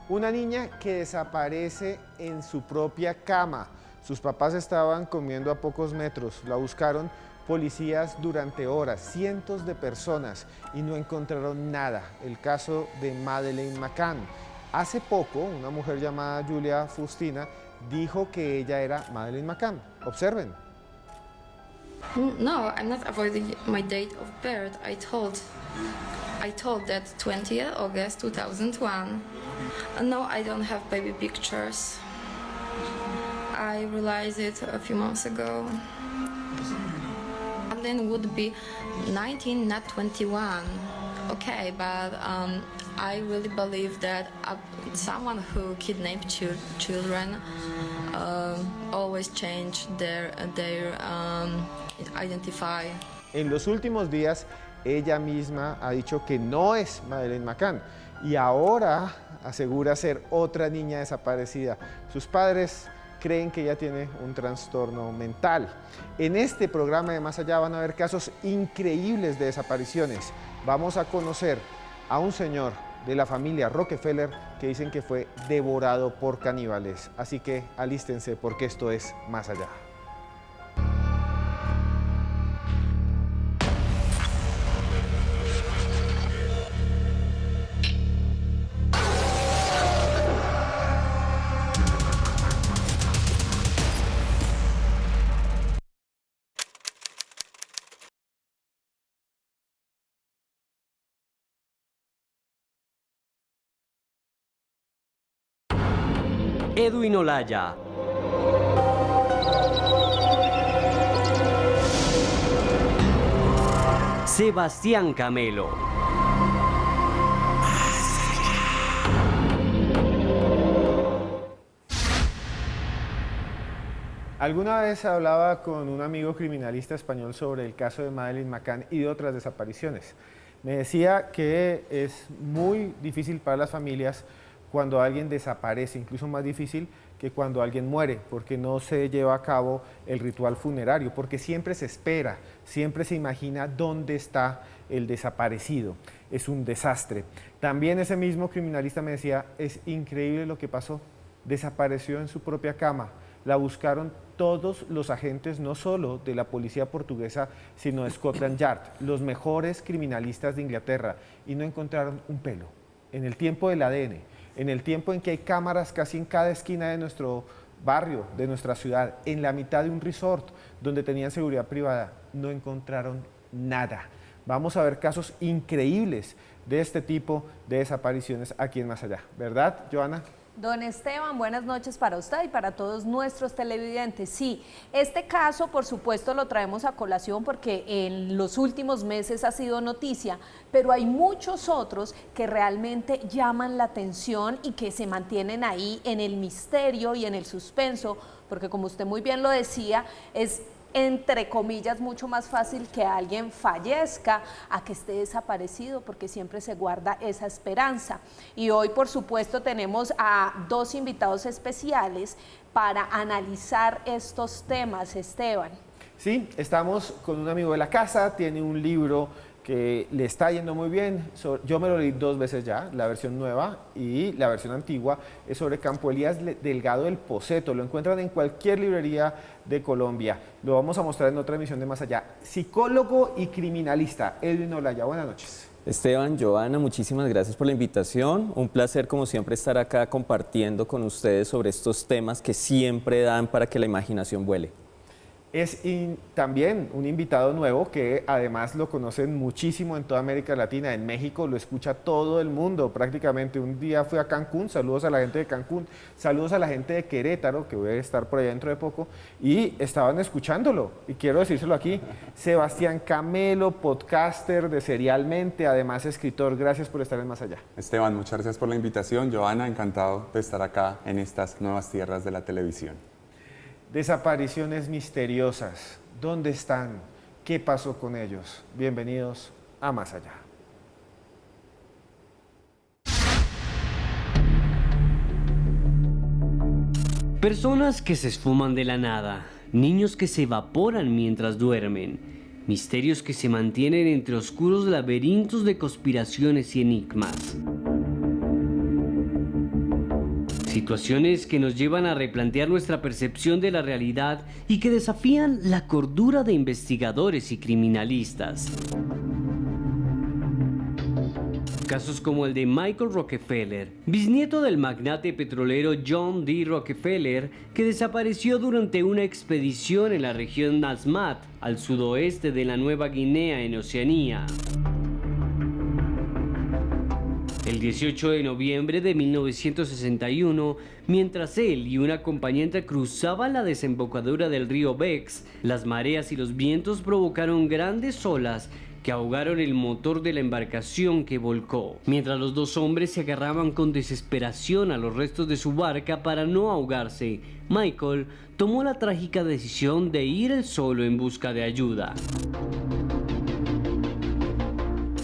Una niña que desaparece en su propia cama. Sus papás estaban comiendo a pocos metros. La buscaron policías durante horas, cientos de personas, y no encontraron nada. El caso de Madeleine McCann. Hace poco, una mujer llamada Julia Fustina dijo que ella era Madeleine McCann. Observen. No, I'm not avoiding my date of birth. I told that 20th August 2001. No, I don't have baby pictures. I realized it a few months ago. Then would be 19, not 21. Okay, but I really believe that someone who kidnapped children always change their identify. En los últimos días, ella misma ha dicho que no es Madeleine McCann y ahora asegura ser otra niña desaparecida. Sus padres creen que ella tiene un trastorno mental. En este programa de Más Allá van a ver casos increíbles de desapariciones. Vamos a conocer a un señor de la familia Rockefeller que dicen que fue devorado por caníbales. Así que alístense porque esto es Más Allá. Edwin Olaya. Sebastián Camelo. Alguna vez hablaba con un amigo criminalista español sobre el caso de Madeleine McCann y de otras desapariciones. Me decía que es muy difícil para las familias cuando alguien desaparece, incluso más difícil que cuando alguien muere, porque no se lleva a cabo el ritual funerario, porque siempre se espera, siempre se imagina dónde está el desaparecido. Es un desastre. También ese mismo criminalista me decía, es increíble lo que pasó, desapareció en su propia cama, la buscaron todos los agentes, no solo de la policía portuguesa, sino de Scotland Yard, los mejores criminalistas de Inglaterra, y no encontraron un pelo. En el tiempo del ADN, en el tiempo en que hay cámaras casi en cada esquina de nuestro barrio, de nuestra ciudad, en la mitad de un resort donde tenían seguridad privada, no encontraron nada. Vamos a ver casos increíbles de este tipo de desapariciones aquí en Más Allá. ¿Verdad, Joana? Don Esteban, buenas noches para usted y para todos nuestros televidentes. Sí, este caso por supuesto lo traemos a colación porque en los últimos meses ha sido noticia, pero hay muchos otros que realmente llaman la atención y que se mantienen ahí en el misterio y en el suspenso, porque como usted muy bien lo decía, es entre comillas mucho más fácil que alguien fallezca a que esté desaparecido, porque siempre se guarda esa esperanza. Y hoy por supuesto tenemos a dos invitados especiales para analizar estos temas, Esteban. Sí, estamos con un amigo de la casa, tiene un libro que le está yendo muy bien. Yo me lo leí 2 veces ya, la versión nueva y la versión antigua, es sobre Campo Elías Delgado del Poceto. Lo encuentran en cualquier librería de Colombia. Lo vamos a mostrar en otra emisión de Más Allá. Psicólogo y criminalista, Edwin Olaya. Buenas noches. Esteban, Joana, muchísimas gracias por la invitación. Un placer, como siempre, estar acá compartiendo con ustedes sobre estos temas que siempre dan para que la imaginación vuele. Es también un invitado nuevo que además lo conocen muchísimo en toda América Latina. En México lo escucha todo el mundo prácticamente. Un día fui a Cancún, saludos a la gente de Cancún, saludos a la gente de Querétaro, que voy a estar por allá dentro de poco, y estaban escuchándolo. Y quiero decírselo aquí, Sebastián Camelo, podcaster de Serialmente, además escritor. Gracias por estar en Más Allá. Esteban, muchas gracias por la invitación. Joana, encantado de estar acá en estas nuevas tierras de la televisión. Desapariciones misteriosas. ¿Dónde están? ¿Qué pasó con ellos? Bienvenidos a Más Allá. Personas que se esfuman de la nada, niños que se evaporan mientras duermen, misterios que se mantienen entre oscuros laberintos de conspiraciones y enigmas. Situaciones que nos llevan a replantear nuestra percepción de la realidad y que desafían la cordura de investigadores y criminalistas. Casos como el de Michael Rockefeller, bisnieto del magnate petrolero John D. Rockefeller, que desapareció durante una expedición en la región Asmat, al sudoeste de la Nueva Guinea en Oceanía. El 18 de noviembre de 1961, mientras él y una acompañante cruzaban la desembocadura del río Bex, las mareas y los vientos provocaron grandes olas que ahogaron el motor de la embarcación, que volcó. Mientras los dos hombres se agarraban con desesperación a los restos de su barca para no ahogarse, Michael tomó la trágica decisión de ir él solo en busca de ayuda.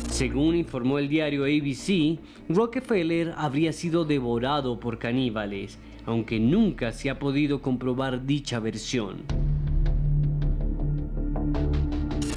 Según informó el diario ABC, Rockefeller habría sido devorado por caníbales, aunque nunca se ha podido comprobar dicha versión.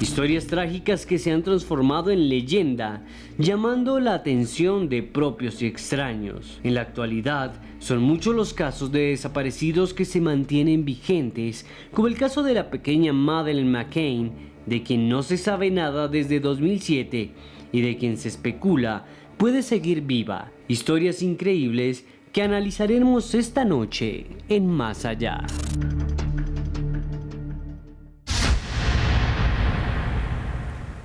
Historias trágicas que se han transformado en leyenda, llamando la atención de propios y extraños. En la actualidad, son muchos los casos de desaparecidos que se mantienen vigentes, como el caso de la pequeña Madeleine McCann, de quien no se sabe nada desde 2007 y de quien se especula puede seguir viva. Historias increíbles que analizaremos esta noche en Más Allá.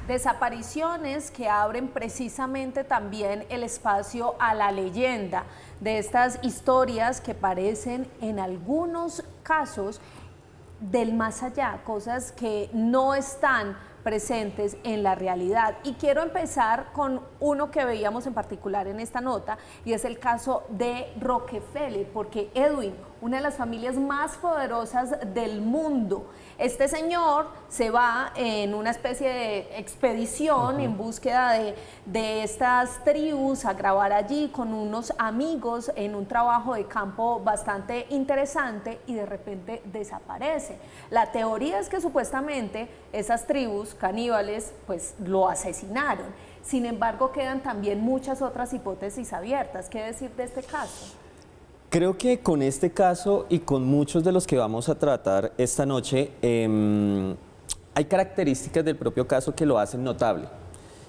Desapariciones que abren precisamente también el espacio a la leyenda de estas historias que parecen en algunos casos del más allá, cosas que no están presentes en la realidad. Y quiero empezar con uno que veíamos en particular en esta nota, y es el caso de Rockefeller, porque Edwin, una de las familias más poderosas del mundo, este señor se va en una especie de expedición en búsqueda de estas tribus, a grabar allí con unos amigos en un trabajo de campo bastante interesante, y de repente desaparece. La teoría es que supuestamente esas tribus caníbales pues lo asesinaron. Sin embargo, quedan también muchas otras hipótesis abiertas. ¿Qué decir de este caso? Creo que con este caso y con muchos de los que vamos a tratar esta noche, hay características del propio caso que lo hacen notable.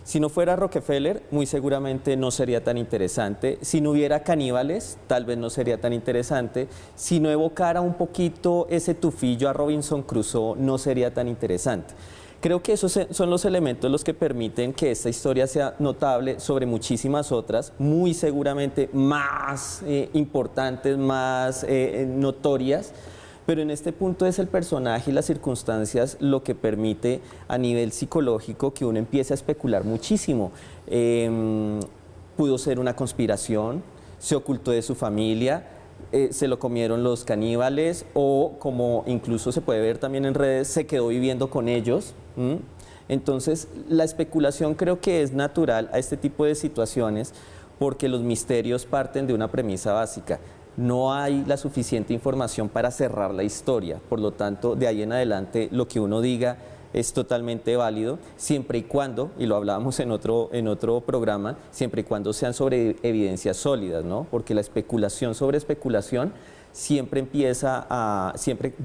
Si no fuera Rockefeller, muy seguramente no sería tan interesante. Si no hubiera caníbales, tal vez no sería tan interesante. Si no evocara un poquito ese tufillo a Robinson Crusoe, no sería tan interesante. Creo que esos son los elementos los que permiten que esta historia sea notable sobre muchísimas otras, muy seguramente más importantes, más notorias, pero en este punto es el personaje y las circunstancias lo que permite a nivel psicológico que uno empiece a especular muchísimo. Pudo ser una conspiración, se ocultó de su familia, se lo comieron los caníbales, o como incluso se puede ver también en redes, se quedó viviendo con ellos. Entonces la especulación creo que es natural a este tipo de situaciones, porque los misterios parten de una premisa básica: no hay la suficiente información para cerrar la historia, por lo tanto de ahí en adelante lo que uno diga es totalmente válido, siempre y cuando, y lo hablábamos en otro programa, siempre y cuando sean sobre evidencias sólidas, ¿no? Porque la especulación sobre especulación siempre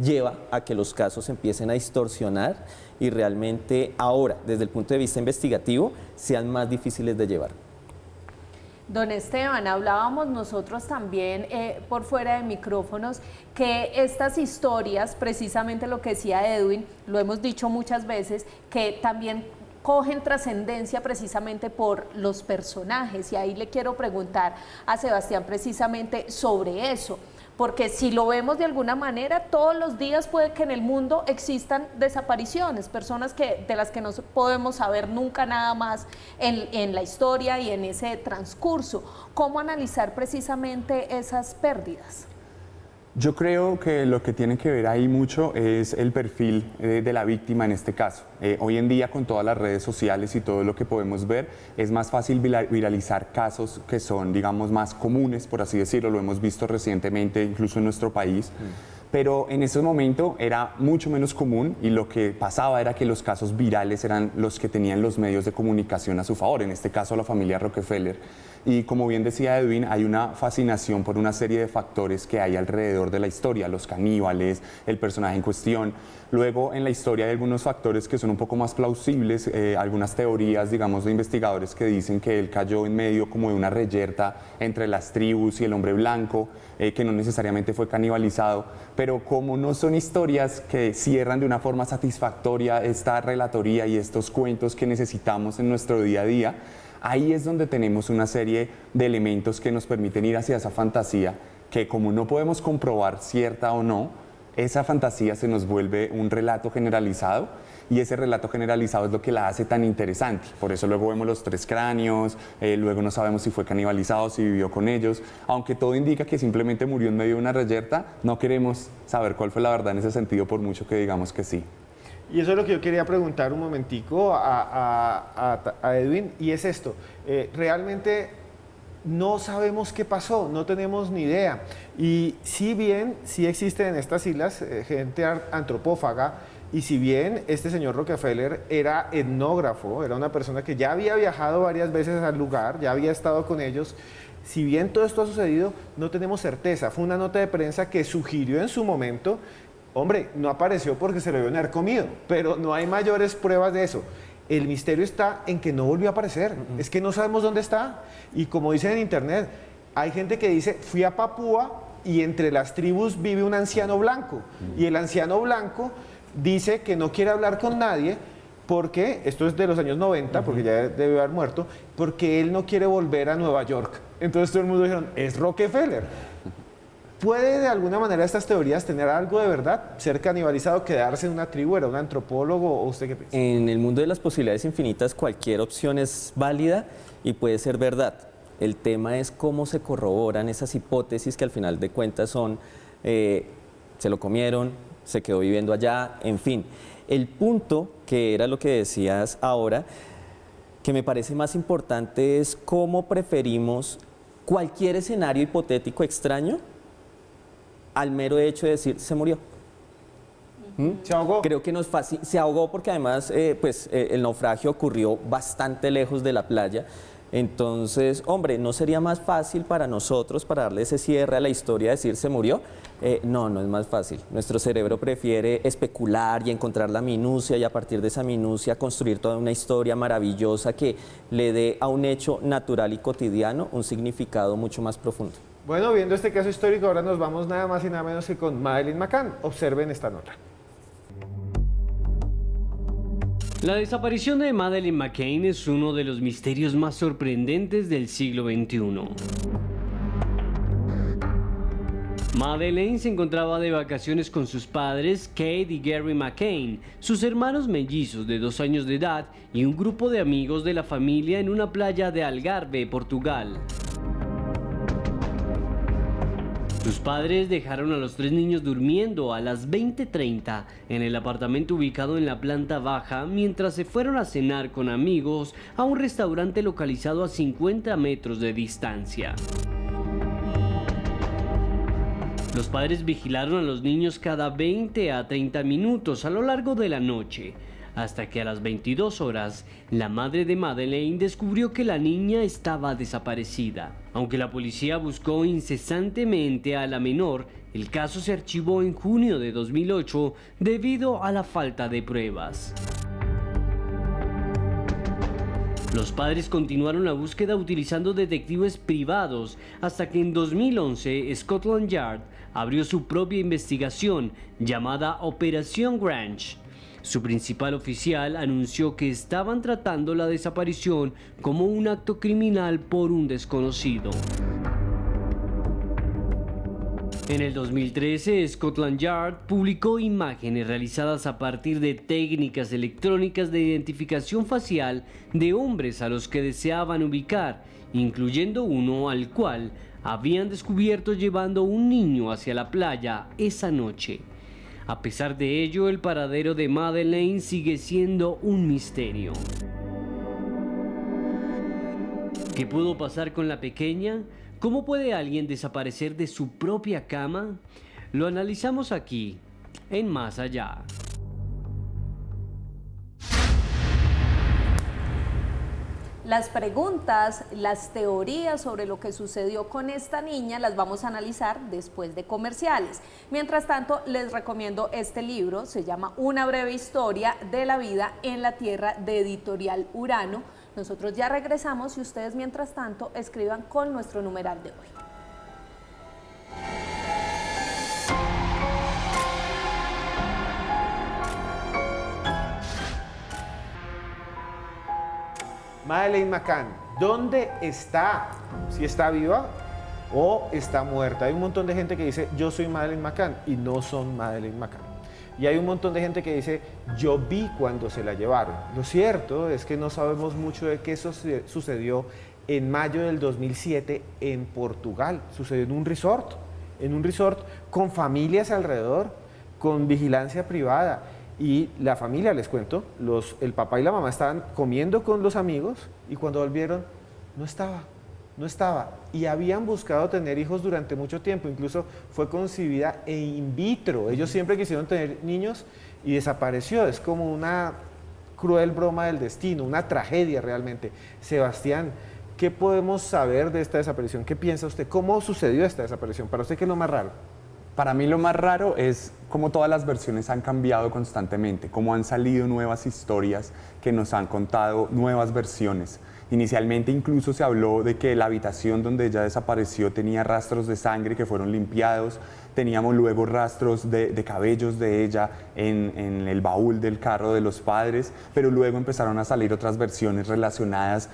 lleva a que los casos empiecen a distorsionar y realmente ahora, desde el punto de vista investigativo, sean más difíciles de llevar. Don Esteban, hablábamos nosotros también por fuera de micrófonos que estas historias, precisamente lo que decía Edwin, lo hemos dicho muchas veces, que también cogen trascendencia precisamente por los personajes, y ahí le quiero preguntar a Sebastián precisamente sobre eso. Porque si lo vemos de alguna manera, todos los días puede que en el mundo existan desapariciones, personas de las que no podemos saber nunca nada más en la historia y en ese transcurso. ¿Cómo analizar precisamente esas pérdidas? Yo creo que lo que tiene que ver ahí mucho es el perfil de la víctima en este caso. Hoy en día, con todas las redes sociales y todo lo que podemos ver, es más fácil viralizar casos que son, digamos, más comunes, por así decirlo. Lo hemos visto recientemente, incluso en nuestro país. Pero en ese momento era mucho menos común y lo que pasaba era que los casos virales eran los que tenían los medios de comunicación a su favor, en este caso la familia Rockefeller. Y como bien decía Edwin, hay una fascinación por una serie de factores que hay alrededor de la historia, los caníbales, el personaje en cuestión. Luego en la historia hay algunos factores que son un poco más plausibles, algunas teorías, digamos, de investigadores que dicen que él cayó en medio como de una reyerta entre las tribus y el hombre blanco, que no necesariamente fue canibalizado, pero como no son historias que cierran de una forma satisfactoria esta relatoría y estos cuentos que necesitamos en nuestro día a día, ahí es donde tenemos una serie de elementos que nos permiten ir hacia esa fantasía, que como no podemos comprobar cierta o no, esa fantasía se nos vuelve un relato generalizado y ese relato generalizado es lo que la hace tan interesante. Por eso luego vemos los 3 cráneos, luego no sabemos si fue canibalizado, si vivió con ellos, aunque todo indica que simplemente murió en medio de una reyerta, no queremos saber cuál fue la verdad en ese sentido por mucho que digamos que sí. Y eso es lo que yo quería preguntar un momentico a Edwin, y es esto, realmente no sabemos qué pasó, no tenemos ni idea. Y si bien sí existen en estas islas gente antropófaga, y si bien este señor Rockefeller era etnógrafo, era una persona que ya había viajado varias veces al lugar, ya había estado con ellos, si bien todo esto ha sucedido, no tenemos certeza. Fue una nota de prensa que sugirió en su momento, hombre, no apareció porque se lo deben haber comido, pero no hay mayores pruebas de eso. El misterio está en que no volvió a aparecer, es que no sabemos dónde está. Y como dicen en internet, hay gente que dice, fui a Papúa y entre las tribus vive un anciano blanco. Y el anciano blanco dice que no quiere hablar con nadie porque, esto es de los años 90, porque ya debe haber muerto, porque él no quiere volver a Nueva York. Entonces todo el mundo dijeron, es Rockefeller. ¿Puede de alguna manera estas teorías tener algo de verdad? ¿Ser canibalizado, quedarse en una tribu, era un antropólogo o usted qué piensa? En el mundo de las posibilidades infinitas cualquier opción es válida y puede ser verdad. El tema es cómo se corroboran esas hipótesis que al final de cuentas son, se lo comieron, se quedó viviendo allá, en fin. El punto, que era lo que decías ahora, que me parece más importante es cómo preferimos cualquier escenario hipotético extraño al mero hecho de decir, se murió. ¿Se ahogó? Creo que no es fácil. Se ahogó porque además el naufragio ocurrió bastante lejos de la playa. Entonces, hombre, ¿no sería más fácil para nosotros, para darle ese cierre a la historia, decir se murió? No, no es más fácil. Nuestro cerebro prefiere especular y encontrar la minucia y a partir de esa minucia construir toda una historia maravillosa que le dé a un hecho natural y cotidiano un significado mucho más profundo. Bueno, viendo este caso histórico, ahora nos vamos nada más y nada menos que con Madeleine McCann. Observen esta nota. La desaparición de Madeleine McCann es uno de los misterios más sorprendentes del siglo XXI. Madeleine se encontraba de vacaciones con sus padres, Kate y Gary McCann, sus hermanos mellizos de 2 años de edad y un grupo de amigos de la familia en una playa de Algarve, Portugal. Sus padres dejaron a los 3 niños durmiendo a las 20:30 en el apartamento ubicado en la planta baja mientras se fueron a cenar con amigos a un restaurante localizado a 50 metros de distancia. Los padres vigilaron a los niños cada 20 a 30 minutos a lo largo de la noche, hasta que a las 22 horas, la madre de Madeleine descubrió que la niña estaba desaparecida. Aunque la policía buscó incesantemente a la menor, el caso se archivó en junio de 2008 debido a la falta de pruebas. Los padres continuaron la búsqueda utilizando detectives privados hasta que en 2011 Scotland Yard abrió su propia investigación llamada Operación Grange. Su principal oficial anunció que estaban tratando la desaparición como un acto criminal por un desconocido. En el 2013, Scotland Yard publicó imágenes realizadas a partir de técnicas electrónicas de identificación facial de hombres a los que deseaban ubicar, incluyendo uno al cual habían descubierto llevando un niño hacia la playa esa noche. A pesar de ello, el paradero de Madeleine sigue siendo un misterio. ¿Qué pudo pasar con la pequeña? ¿Cómo puede alguien desaparecer de su propia cama? Lo analizamos aquí, en Más Allá. Las preguntas, las teorías sobre lo que sucedió con esta niña las vamos a analizar después de comerciales. Mientras tanto, les recomiendo este libro, se llama Una breve historia de la vida en la Tierra, de Editorial Urano. Nosotros ya regresamos y ustedes mientras tanto escriban con nuestro numeral de hoy. Madeleine McCann, ¿dónde está? ¿Si está viva o está muerta? Hay un montón de gente que dice, yo soy Madeleine McCann, y no son Madeleine McCann. Y hay un montón de gente que dice, yo vi cuando se la llevaron. Lo cierto es que no sabemos mucho de qué sucedió en mayo del 2007 en Portugal. Sucedió en un resort con familias alrededor, con vigilancia privada. Y la familia, les cuento, el papá y la mamá estaban comiendo con los amigos y cuando volvieron, no estaba. Y habían buscado tener hijos durante mucho tiempo, incluso fue concebida in vitro. Ellos siempre quisieron tener niños y desapareció. Es como una cruel broma del destino, una tragedia realmente. Sebastián, ¿qué podemos saber de esta desaparición? ¿Qué piensa usted? ¿Cómo sucedió esta desaparición? Para usted, ¿qué es lo más raro? Para mí lo más raro es cómo todas las versiones han cambiado constantemente, cómo han salido nuevas historias que nos han contado nuevas versiones. Inicialmente incluso se habló de que la habitación donde ella desapareció tenía rastros de sangre que fueron limpiados, teníamos luego rastros de cabellos de ella en el baúl del carro de los padres, pero luego empezaron a salir otras versiones relacionadas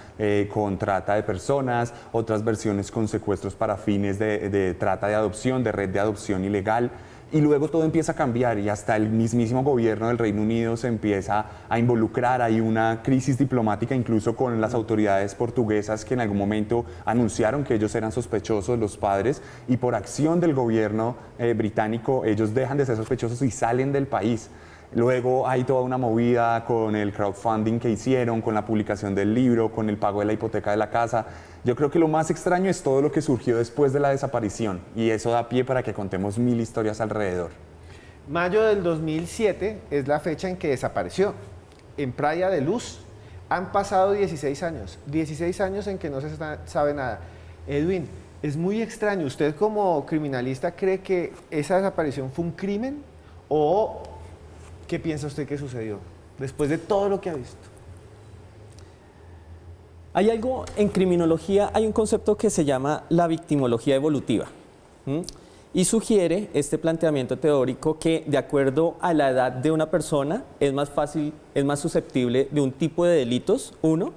con trata de personas, otras versiones con secuestros para fines de trata de adopción, de red de adopción ilegal. Y luego todo empieza a cambiar y hasta el mismísimo gobierno del Reino Unido se empieza a involucrar. Hay una crisis diplomática incluso con las autoridades portuguesas que en algún momento anunciaron que ellos eran sospechosos, los padres, y por acción del gobierno británico ellos dejan de ser sospechosos y salen del país. Luego hay toda una movida con el crowdfunding que hicieron, con la publicación del libro, con el pago de la hipoteca de la casa. Yo creo que lo más extraño es todo lo que surgió después de la desaparición y eso da pie para que contemos 1000 historias alrededor. Mayo del 2007 es la fecha en que desapareció. En Praia de Luz han pasado 16 años. 16 años en que no se sabe nada. Edwin, es muy extraño. ¿Usted como criminalista cree que esa desaparición fue un crimen o qué piensa usted que sucedió después de todo lo que ha visto? Hay algo en criminología, hay un concepto que se llama la victimología evolutiva. Y sugiere este planteamiento teórico que de acuerdo a la edad de una persona es más fácil, es más susceptible de un tipo de delitos, uno,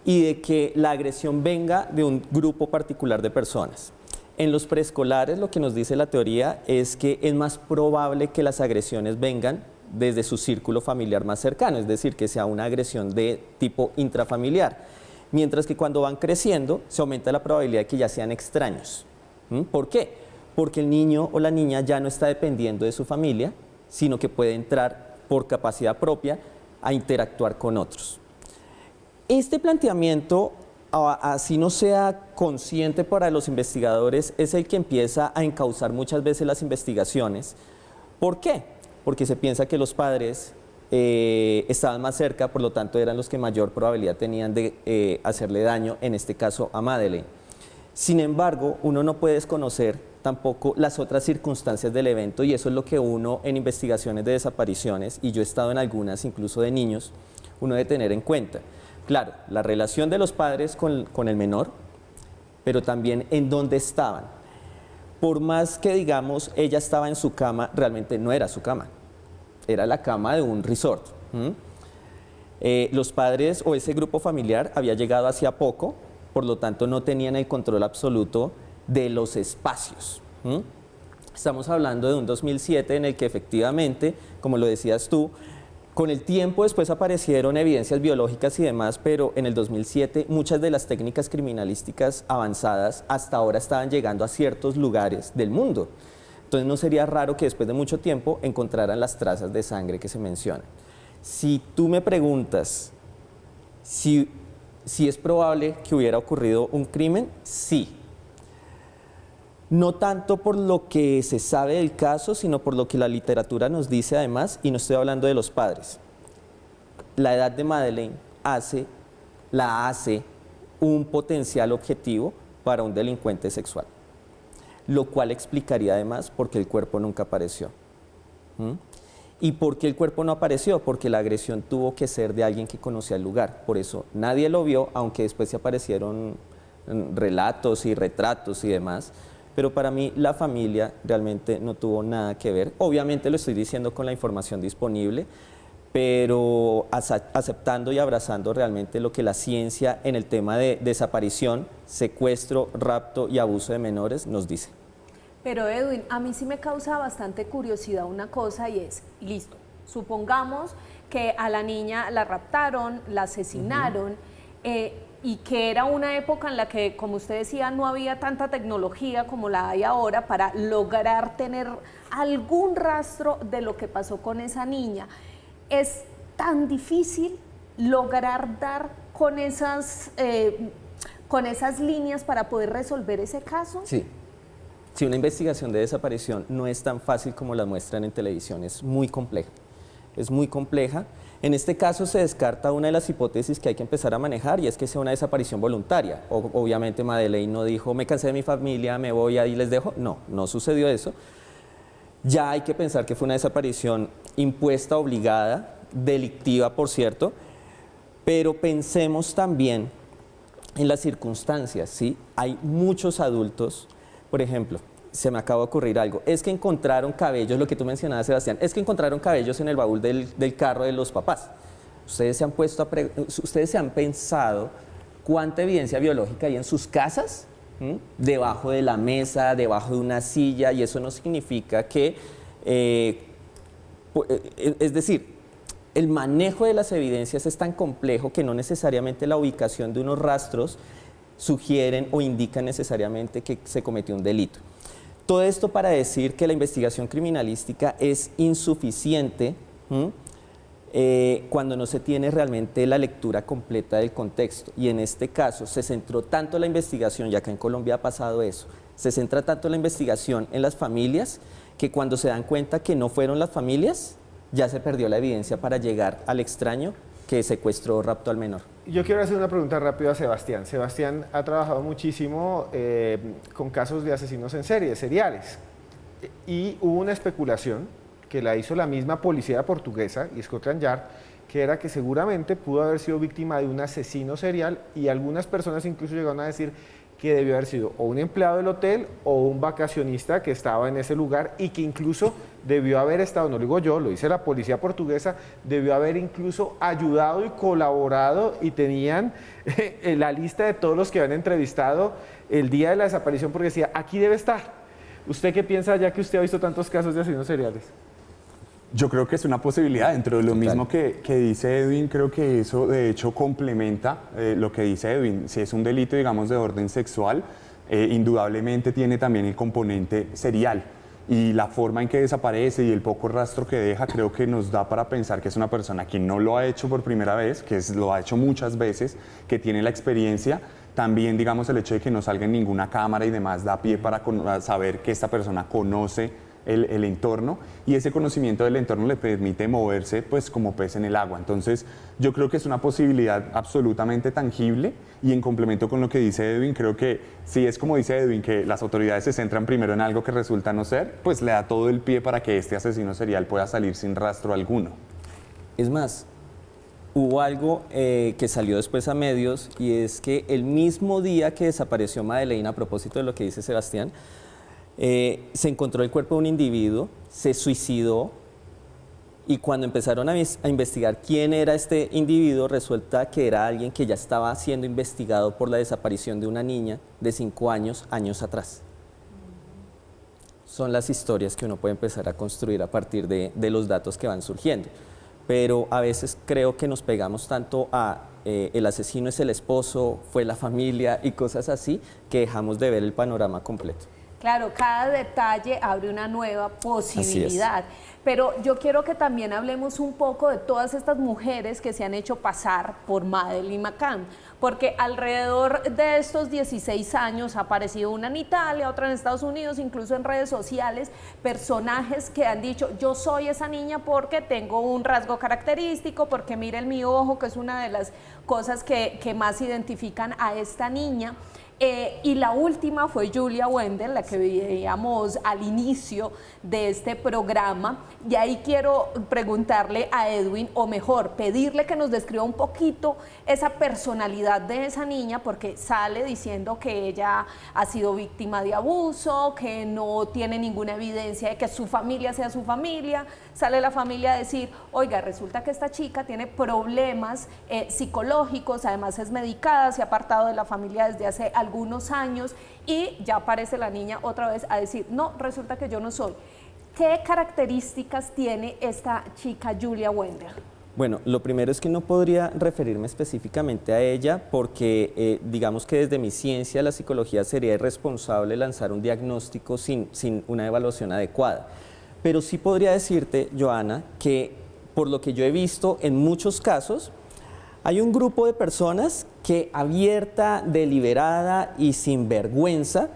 y de que la agresión venga de un grupo particular de personas. En los preescolares lo que nos dice la teoría es que es más probable que las agresiones vengan desde su círculo familiar más cercano, es decir, que sea una agresión de tipo intrafamiliar. Mientras que cuando van creciendo se aumenta la probabilidad de que ya sean extraños. ¿Por qué? Porque el niño o la niña ya no está dependiendo de su familia, sino que puede entrar por capacidad propia a interactuar con otros. Este planteamiento, así no sea consciente para los investigadores, es el que empieza a encauzar muchas veces las investigaciones. ¿Por qué? Porque se piensa que los padres estaban más cerca, por lo tanto eran los que mayor probabilidad tenían de hacerle daño, en este caso a Madeleine. Sin embargo, uno no puede desconocer tampoco las otras circunstancias del evento y eso es lo que uno en investigaciones de desapariciones, y yo he estado en algunas incluso de niños, uno debe tener en cuenta. Claro, la relación de los padres con el menor, pero también en dónde estaban. Por más que digamos ella estaba en su cama, realmente no era su cama. Era la cama de un resort. Los padres o ese grupo familiar había llegado hacía poco, por lo tanto no tenían el control absoluto de los espacios. Estamos hablando de un 2007 en el que efectivamente, como lo decías tú, con el tiempo después aparecieron evidencias biológicas y demás, pero en el 2007 muchas de las técnicas criminalísticas avanzadas hasta ahora estaban llegando a ciertos lugares del mundo. Entonces no sería raro que después de mucho tiempo encontraran las trazas de sangre que se mencionan. Si tú me preguntas si es probable que hubiera ocurrido un crimen, sí. no tanto por lo que se sabe del caso, sino por lo que la literatura nos dice además, y no estoy hablando de los padres. La edad de Madeleine la hace un potencial objetivo para un delincuente sexual, lo cual explicaría además por qué el cuerpo nunca apareció. ¿Y por qué el cuerpo no apareció? Porque la agresión tuvo que ser de alguien que conocía el lugar, por eso nadie lo vio, aunque después se aparecieron relatos y retratos y demás, pero para mí la familia realmente no tuvo nada que ver. Obviamente lo estoy diciendo con la información disponible, pero aceptando y abrazando realmente lo que la ciencia en el tema de desaparición, secuestro, rapto y abuso de menores nos dice. Pero Edwin, a mí sí me causa bastante curiosidad una cosa y es, listo, supongamos que a la niña la raptaron, la asesinaron, y que era una época en la que, como usted decía, no había tanta tecnología como la hay ahora para lograr tener algún rastro de lo que pasó con esa niña. ¿Es tan difícil lograr dar con esas líneas para poder resolver ese caso? Sí. Sí, una investigación de desaparición no es tan fácil como la muestran en televisión, es muy compleja. Es muy compleja. En este caso se descarta una de las hipótesis que hay que empezar a manejar y es que sea una desaparición voluntaria. Obviamente Madeleine no dijo, me cansé de mi familia, me voy ahí les dejo. No, no sucedió eso. Ya hay que pensar que fue una desaparición impuesta, obligada, delictiva, por cierto, pero pensemos también en las circunstancias, ¿sí? Hay muchos adultos, por ejemplo, se me acaba de ocurrir algo, es que encontraron cabellos, lo que tú mencionabas, Sebastián, es que encontraron cabellos en el baúl del carro de los papás. Ustedes se han pensado cuánta evidencia biológica hay en sus casas, debajo de la mesa, debajo de una silla, y eso no significa que, es decir, el manejo de las evidencias es tan complejo que no necesariamente la ubicación de unos rastros sugieren o indican necesariamente que se cometió un delito. Todo esto para decir que la investigación criminalística es insuficiente cuando no se tiene realmente la lectura completa del contexto. Y en este caso se centró tanto la investigación, y acá en Colombia ha pasado eso, se centra tanto la investigación en las familias que cuando se dan cuenta que no fueron las familias, ya se perdió la evidencia para llegar al extraño que secuestró o raptó al menor. Yo quiero hacer una pregunta rápida a Sebastián. Sebastián ha trabajado muchísimo con casos de asesinos en serie, seriales. Y hubo una especulación que la hizo la misma policía portuguesa y Scotland Yard, que era que seguramente pudo haber sido víctima de un asesino serial, y algunas personas incluso llegaron a decir que debió haber sido o un empleado del hotel o un vacacionista que estaba en ese lugar y que incluso debió haber estado, no lo digo yo, lo dice la policía portuguesa, debió haber incluso ayudado y colaborado, y tenían la lista de todos los que habían entrevistado el día de la desaparición porque decía, aquí debe estar. ¿Usted qué piensa, ya que usted ha visto tantos casos de asesinos seriales? Yo creo que es una posibilidad. Dentro de lo mismo que dice Edwin, creo que eso de hecho complementa lo que dice Edwin. Si es un delito, digamos, de orden sexual, indudablemente tiene también el componente serial. Y la forma en que desaparece y el poco rastro que deja, creo que nos da para pensar que es una persona que no lo ha hecho por primera vez, que lo ha hecho muchas veces, que tiene la experiencia. También, digamos, el hecho de que no salga en ninguna cámara y demás da pie para saber que esta persona conoce el entorno, y ese conocimiento del entorno le permite moverse pues como pez en el agua. Entonces yo creo que es una posibilidad absolutamente tangible, y en complemento con lo que dice Edwin, creo que si es como dice Edwin, que las autoridades se centran primero en algo que resulta no ser, pues le da todo el pie para que este asesino serial pueda salir sin rastro alguno. Es más, hubo algo que salió después a medios, y es que el mismo día que desapareció Madeleine, a propósito de lo que dice Sebastián, se encontró el cuerpo de un individuo, se suicidó, y cuando empezaron a investigar quién era este individuo, resulta que era alguien que ya estaba siendo investigado por la desaparición de una niña de 5 años atrás. Son las historias que uno puede empezar a construir a partir de los datos que van surgiendo. Pero a veces creo que nos pegamos tanto a el asesino es el esposo, fue la familia y cosas así, que dejamos de ver el panorama completo. Claro, cada detalle abre una nueva posibilidad. Pero yo quiero que también hablemos un poco de todas estas mujeres que se han hecho pasar por Madeleine McCann, porque alrededor de estos 16 años ha aparecido una en Italia, otra en Estados Unidos, incluso en redes sociales, personajes que han dicho, yo soy esa niña porque tengo un rasgo característico, porque miren mi ojo, que es una de las cosas que más identifican a esta niña. Y la última fue Julia Wendell, la que veíamos al inicio de este programa, y ahí quiero preguntarle a Edwin, o mejor, pedirle que nos describa un poquito esa personalidad de esa niña, porque sale diciendo que ella ha sido víctima de abuso, que no tiene ninguna evidencia de que su familia sea su familia. Sale la familia a decir, oiga, resulta que esta chica tiene problemas psicológicos, además es medicada, se ha apartado de la familia desde hace algunos años, y ya aparece la niña otra vez a decir, no, resulta que yo no soy. ¿Qué características tiene esta chica Julia Wendell? Bueno, lo primero es que no podría referirme específicamente a ella porque digamos que desde mi ciencia, la psicología, sería irresponsable lanzar un diagnóstico sin una evaluación adecuada. Pero sí podría decirte, Joana, que por lo que yo he visto en muchos casos, hay un grupo de personas que abierta, deliberada y sin vergüenza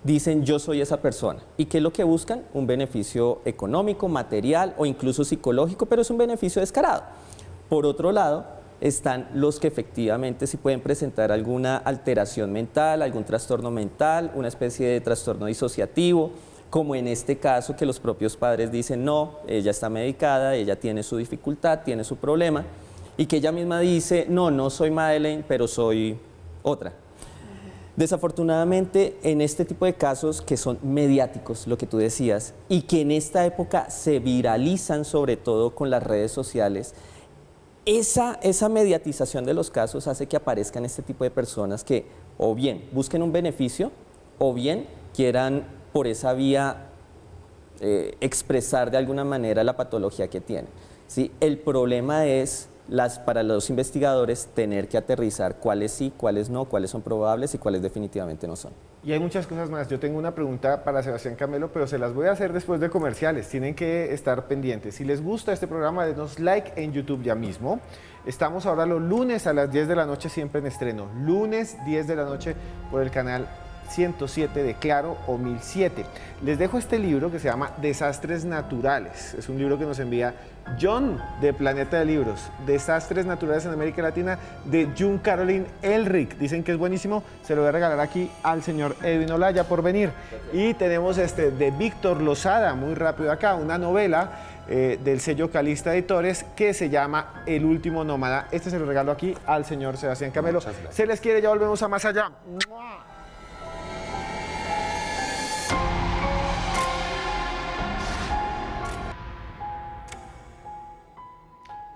dicen yo soy esa persona. ¿Y qué es lo que buscan? Un beneficio económico, material o incluso psicológico, pero es un beneficio descarado. Por otro lado, están los que efectivamente sí pueden presentar alguna alteración mental, algún trastorno mental, una especie de trastorno disociativo, como en este caso que los propios padres dicen no, ella está medicada, ella tiene su dificultad, tiene su problema, y que ella misma dice no, no soy Madeleine, pero soy otra. Desafortunadamente, en este tipo de casos que son mediáticos, lo que tú decías, y que en esta época se viralizan sobre todo con las redes sociales, esa mediatización de los casos hace que aparezcan este tipo de personas que o bien busquen un beneficio o bien quieran por esa vía expresar de alguna manera la patología que tienen, ¿sí? El problema es para los investigadores tener que aterrizar cuáles sí, cuáles no, cuáles son probables y cuáles definitivamente no son. Y hay muchas cosas más. Yo tengo una pregunta para Sebastián Camelo, pero se las voy a hacer después de comerciales. Tienen que estar pendientes. Si les gusta este programa, denos like en YouTube ya mismo. Estamos ahora los lunes a las 10 de la noche, siempre en estreno. Lunes 10 de la noche por el canal 107 de Claro o 1007. Les dejo este libro que se llama Desastres Naturales. Es un libro que nos envía John de Planeta de Libros. Desastres Naturales en América Latina, de June Caroline Elric. Dicen que es buenísimo. Se lo voy a regalar aquí al señor Edwin Olaya por venir. Y tenemos este de Víctor Lozada, muy rápido acá, una novela del sello Calista Editores que se llama El Último Nómada. Este se lo regalo aquí al señor Sebastián Camelo. Se les quiere, ya volvemos a Más Allá.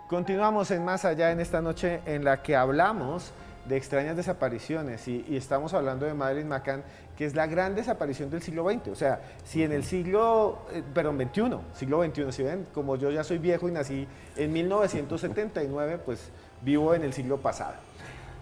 Continuamos en Más Allá en esta noche en la que hablamos de extrañas desapariciones y estamos hablando de Madeleine McCann, que es la gran desaparición del siglo XX. O sea, si en el siglo XXI, si ven, como yo ya soy viejo y nací en 1979, pues vivo en el siglo pasado.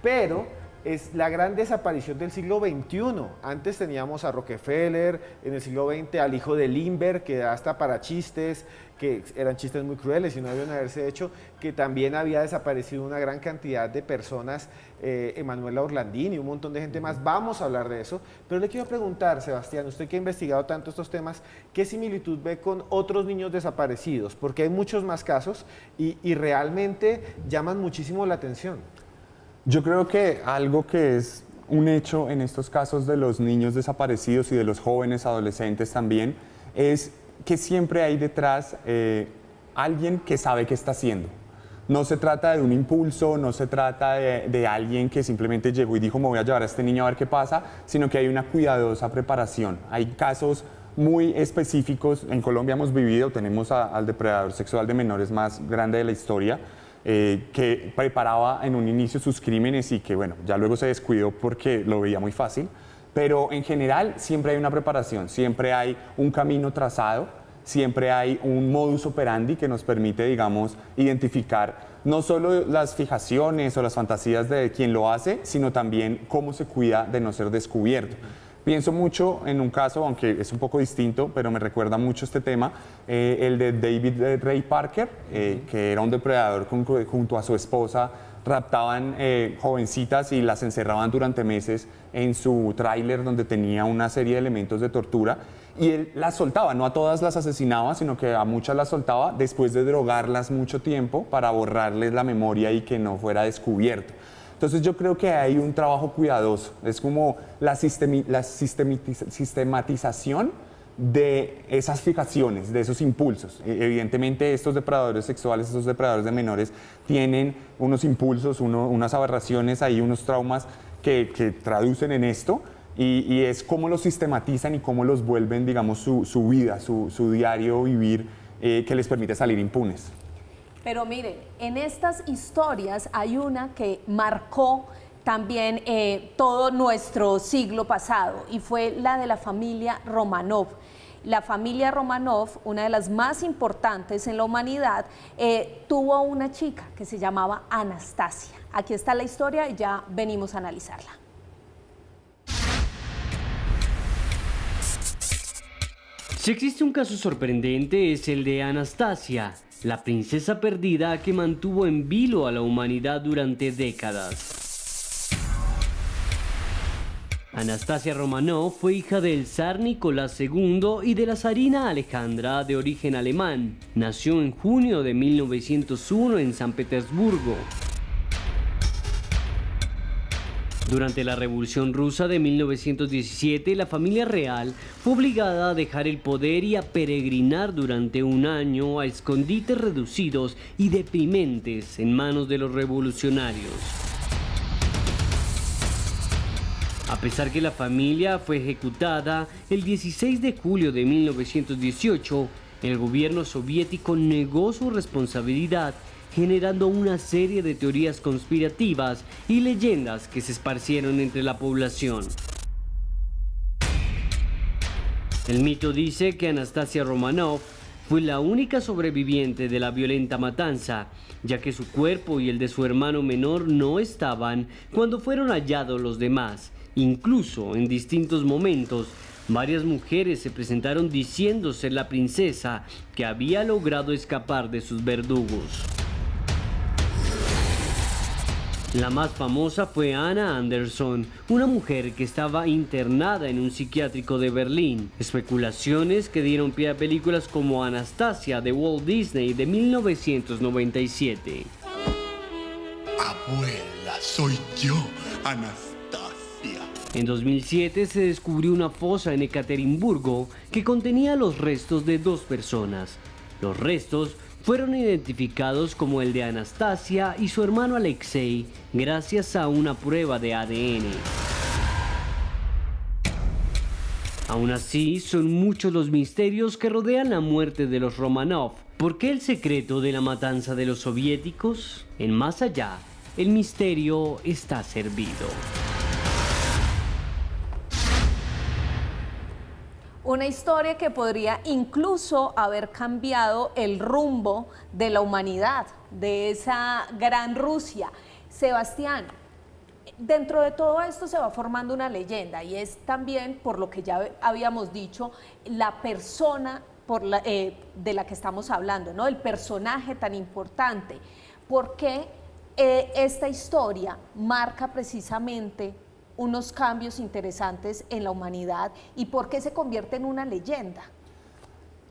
Pero es la gran desaparición del siglo XXI. Antes teníamos a Rockefeller, en el siglo XX al hijo de Lindbergh, que da hasta para chistes, que eran chistes muy crueles y no debían haberse hecho, que también había desaparecido una gran cantidad de personas, Emanuela Orlandini y un montón de gente más. Vamos a hablar de eso, pero le quiero preguntar, Sebastián, usted que ha investigado tanto estos temas, ¿qué similitud ve con otros niños desaparecidos? Porque hay muchos más casos y realmente llaman muchísimo la atención. Yo creo que algo que es un hecho en estos casos de los niños desaparecidos y de los jóvenes adolescentes también es que siempre hay detrás alguien que sabe qué está haciendo. No se trata de un impulso, no se trata de alguien que simplemente llegó y dijo me voy a llevar a este niño a ver qué pasa, sino que hay una cuidadosa preparación. Hay casos muy específicos, en Colombia hemos vivido, tenemos al depredador sexual de menores más grande de la historia, que preparaba en un inicio sus crímenes y que bueno, ya luego se descuidó porque lo veía muy fácil. Pero en general siempre hay una preparación, siempre hay un camino trazado, siempre hay un modus operandi que nos permite, digamos, identificar no solo las fijaciones o las fantasías de quien lo hace, sino también cómo se cuida de no ser descubierto. Pienso mucho en un caso, aunque es un poco distinto, pero me recuerda mucho este tema, el de David Ray Parker, que era un depredador junto a su esposa, raptaban jovencitas y las encerraban durante meses en su tráiler donde tenía una serie de elementos de tortura y él las soltaba, no a todas las asesinaba, sino que a muchas las soltaba después de drogarlas mucho tiempo para borrarles la memoria y que no fuera descubierto. Entonces yo creo que hay un trabajo cuidadoso, es como la sistematización de esas fijaciones, de esos impulsos. Evidentemente estos depredadores sexuales, estos depredadores de menores tienen unos impulsos, unas aberraciones, ahí unos traumas que traducen en esto y es cómo los sistematizan y cómo los vuelven, digamos, su vida, su diario vivir que les permite salir impunes. Pero miren, en estas historias hay una que marcó también todo nuestro siglo pasado y fue la de la familia Romanov. La familia Romanov, una de las más importantes en la humanidad, tuvo una chica que se llamaba Anastasia. Aquí está la historia y ya venimos a analizarla. Si existe un caso sorprendente es el de Anastasia, la princesa perdida que mantuvo en vilo a la humanidad durante décadas. Anastasia Romanov fue hija del zar Nicolás II y de la zarina Alejandra, de origen alemán. Nació en junio de 1901 en San Petersburgo. Durante la Revolución Rusa de 1917, la familia real fue obligada a dejar el poder y a peregrinar durante un año a escondites reducidos y deprimentes en manos de los revolucionarios. A pesar que la familia fue ejecutada, el 16 de julio de 1918, el gobierno soviético negó su responsabilidad, generando una serie de teorías conspirativas y leyendas que se esparcieron entre la población. El mito dice que Anastasia Romanov fue la única sobreviviente de la violenta matanza, ya que su cuerpo y el de su hermano menor no estaban cuando fueron hallados los demás. Incluso en distintos momentos, varias mujeres se presentaron diciendo ser la princesa que había logrado escapar de sus verdugos. La más famosa fue Anna Anderson, una mujer que estaba internada en un psiquiátrico de Berlín. Especulaciones que dieron pie a películas como Anastasia de Walt Disney de 1997. Abuela, soy yo, Anastasia. En 2007 se descubrió una fosa en Ekaterimburgo que contenía los restos de 2 personas. Los restos fueron identificados como el de Anastasia y su hermano Alexei gracias a una prueba de ADN. Aún así, son muchos los misterios que rodean la muerte de los Romanov. ¿Por qué el secreto de la matanza de los soviéticos? En Más Allá, el misterio está servido. Una historia que podría incluso haber cambiado el rumbo de la humanidad, de esa gran Rusia. Sebastián, dentro de todo esto se va formando una leyenda y es también, por lo que ya habíamos dicho, la persona de la que estamos hablando, ¿no? El personaje tan importante. ¿Por qué esta historia marca precisamente unos cambios interesantes en la humanidad y por qué se convierte en una leyenda?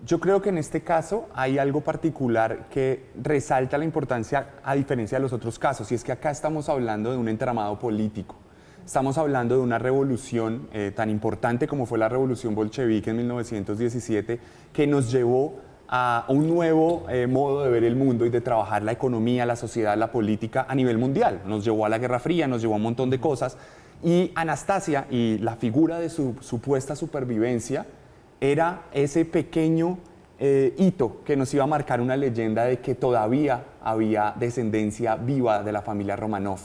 Yo creo que en este caso hay algo particular que resalta la importancia a diferencia de los otros casos, y es que acá estamos hablando de un entramado político. Estamos hablando de una revolución tan importante como fue la revolución bolchevique en 1917, que nos llevó a un nuevo modo de ver el mundo y de trabajar la economía, la sociedad, la política a nivel mundial. Nos llevó a la Guerra Fría, nos llevó a un montón de cosas. Y Anastasia y la figura de su supuesta supervivencia era ese pequeño hito que nos iba a marcar una leyenda de que todavía había descendencia viva de la familia Romanov.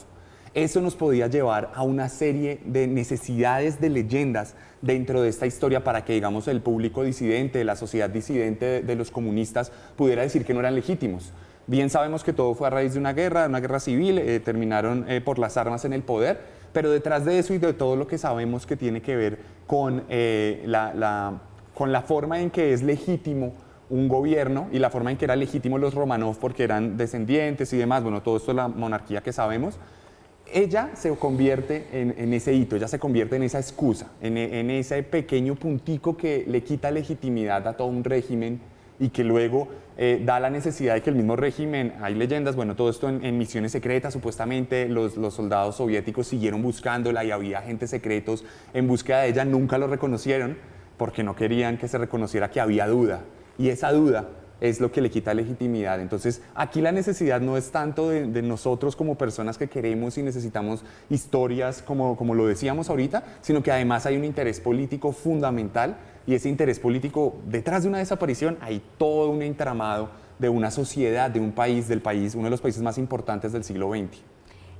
Eso nos podía llevar a una serie de necesidades de leyendas dentro de esta historia para que, digamos, el público disidente, la sociedad disidente de los comunistas pudiera decir que no eran legítimos. Bien sabemos que todo fue a raíz de una guerra civil, terminaron por las armas en el poder, Pero detrás de eso y de todo lo que sabemos que tiene que ver con, con la forma en que es legítimo un gobierno y la forma en que eran legítimos los Romanov porque eran descendientes y demás, bueno, todo esto es la monarquía que sabemos, ella se convierte en ese hito, ella se convierte en esa excusa, en ese pequeño puntico que le quita legitimidad a todo un régimen y que luego da la necesidad de que el mismo régimen, hay leyendas, bueno, todo esto en misiones secretas, supuestamente los soldados soviéticos siguieron buscándola y había agentes secretos en búsqueda de ella, nunca lo reconocieron porque no querían que se reconociera que había duda, y esa duda es lo que le quita legitimidad. Entonces, aquí la necesidad no es tanto de nosotros como personas que queremos y necesitamos historias como lo decíamos ahorita, sino que además hay un interés político fundamental, y ese interés político, detrás de una desaparición, hay todo un entramado de una sociedad, de un país, uno de los países más importantes del siglo XX.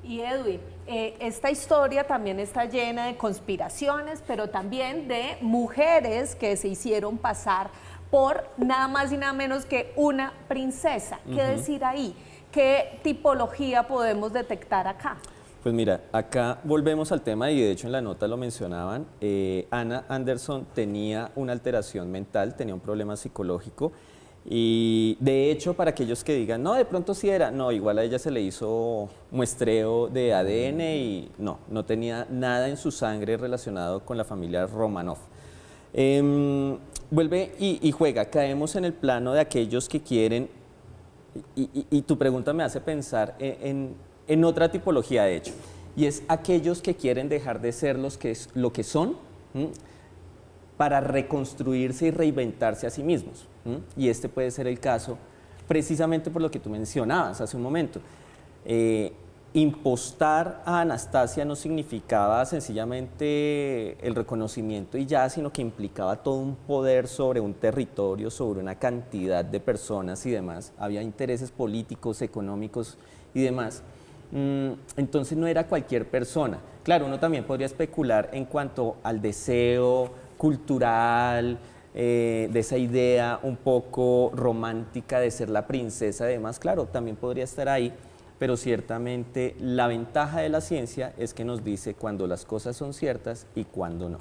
Y Edwin, esta historia también está llena de conspiraciones, pero también de mujeres que se hicieron pasar por nada más y nada menos que una princesa. ¿Qué decir ahí? ¿Qué tipología podemos detectar acá? Pues mira, acá volvemos al tema y de hecho en la nota lo mencionaban, Anna Anderson tenía una alteración mental, tenía un problema psicológico y de hecho para aquellos que digan, no, de pronto sí era, no, igual a ella se le hizo muestreo de ADN y no tenía nada en su sangre relacionado con la familia Romanov. Vuelve y juega, caemos en el plano de aquellos que quieren, y tu pregunta me hace pensar en otra tipología de hecho, y es aquellos que quieren dejar de ser lo que son para reconstruirse y reinventarse a sí mismos, y este puede ser el caso precisamente por lo que tú mencionabas hace un momento. Impostar a Anastasia no significaba sencillamente el reconocimiento y ya, sino que implicaba todo un poder sobre un territorio, sobre una cantidad de personas y demás. Había intereses políticos, económicos y demás. Entonces no era cualquier persona. Claro, uno también podría especular en cuanto al deseo cultural, de esa idea un poco romántica de ser la princesa y demás. Claro, también podría estar ahí. Pero ciertamente la ventaja de la ciencia es que nos dice cuando las cosas son ciertas y cuando no.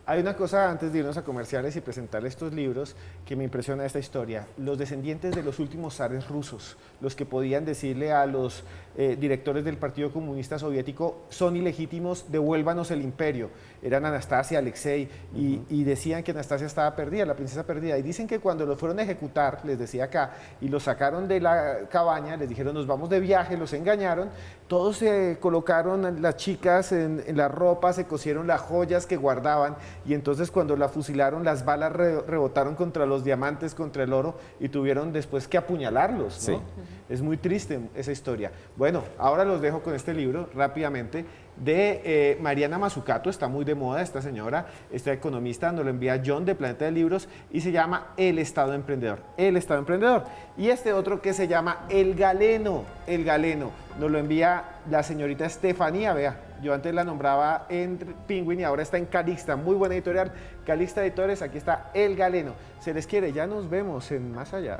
Hay una cosa antes de irnos a comerciales y presentar estos libros que me impresiona de esta historia. Los descendientes de los últimos zares rusos, los que podían decirle a los directores del Partido Comunista Soviético, son ilegítimos, devuélvanos el imperio. Eran Anastasia, Alexei, y decían que Anastasia estaba perdida, la princesa perdida. Y dicen que cuando los fueron a ejecutar, les decía acá, y los sacaron de la cabaña, les dijeron, nos vamos de viaje, los engañaron, todos se colocaron, las chicas en la ropa, se cosieron las joyas que guardaban, y entonces cuando la fusilaron, las balas rebotaron contra los diamantes, contra el oro, y tuvieron después que apuñalarlos, ¿no? Sí. Es muy triste esa historia. Bueno, ahora los dejo con este libro rápidamente de Mariana Mazzucato, está muy de moda esta señora, esta economista, nos lo envía John de Planeta de Libros y se llama El Estado Emprendedor, El Estado Emprendedor. Y este otro que se llama El Galeno, nos lo envía la señorita Estefanía, vea, yo antes la nombraba en Penguin y ahora está en Calixta, muy buena editorial, Calixta Editores, aquí está El Galeno. Se les quiere, ya nos vemos en Más Allá.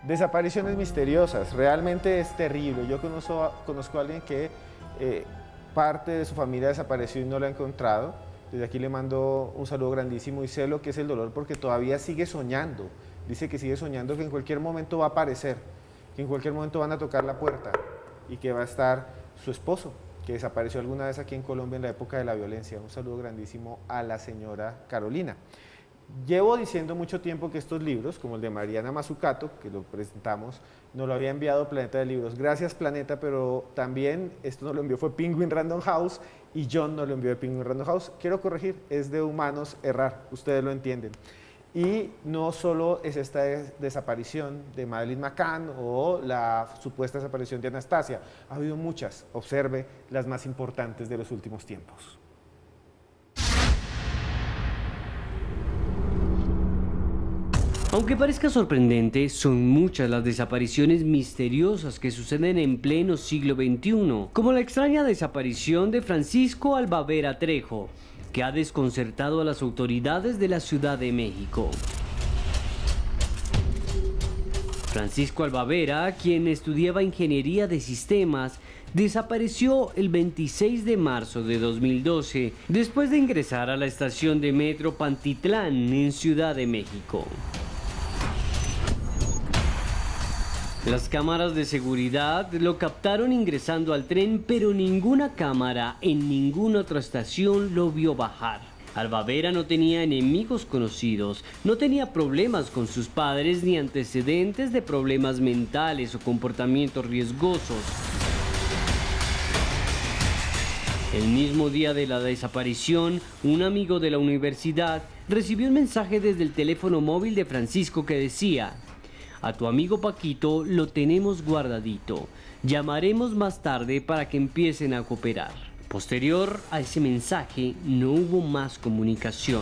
Desapariciones misteriosas, realmente es terrible. Yo conozco a alguien que parte de su familia desapareció y no la ha encontrado. Desde aquí le mando un saludo grandísimo y sé lo que es el dolor porque todavía sigue soñando. Dice que sigue soñando que en cualquier momento va a aparecer, que en cualquier momento van a tocar la puerta y que va a estar su esposo, que desapareció alguna vez aquí en Colombia en la época de la violencia. Un saludo grandísimo a la señora Carolina. Llevo diciendo mucho tiempo que estos libros, como el de Mariana Mazzucato, que lo presentamos, nos lo había enviado Planeta de Libros. Gracias, Planeta, pero también esto nos lo envió fue Penguin Random House y John nos lo envió de Penguin Random House. Quiero corregir, es de humanos errar, ustedes lo entienden. Y no solo es esta desaparición de Madeleine McCann o la supuesta desaparición de Anastasia, ha habido muchas, observe las más importantes de los últimos tiempos. Aunque parezca sorprendente, son muchas las desapariciones misteriosas que suceden en pleno siglo XXI, como la extraña desaparición de Francisco Albavera Trejo, que ha desconcertado a las autoridades de la Ciudad de México. Francisco Albavera, quien estudiaba ingeniería de sistemas, desapareció el 26 de marzo de 2012 después de ingresar a la estación de metro Pantitlán en Ciudad de México. Las cámaras de seguridad lo captaron ingresando al tren, pero ninguna cámara en ninguna otra estación lo vio bajar. Albavera no tenía enemigos conocidos, no tenía problemas con sus padres ni antecedentes de problemas mentales o comportamientos riesgosos. El mismo día de la desaparición, un amigo de la universidad recibió un mensaje desde el teléfono móvil de Francisco que decía: "A tu amigo Paquito lo tenemos guardadito. Llamaremos más tarde para que empiecen a cooperar". Posterior a ese mensaje, no hubo más comunicación.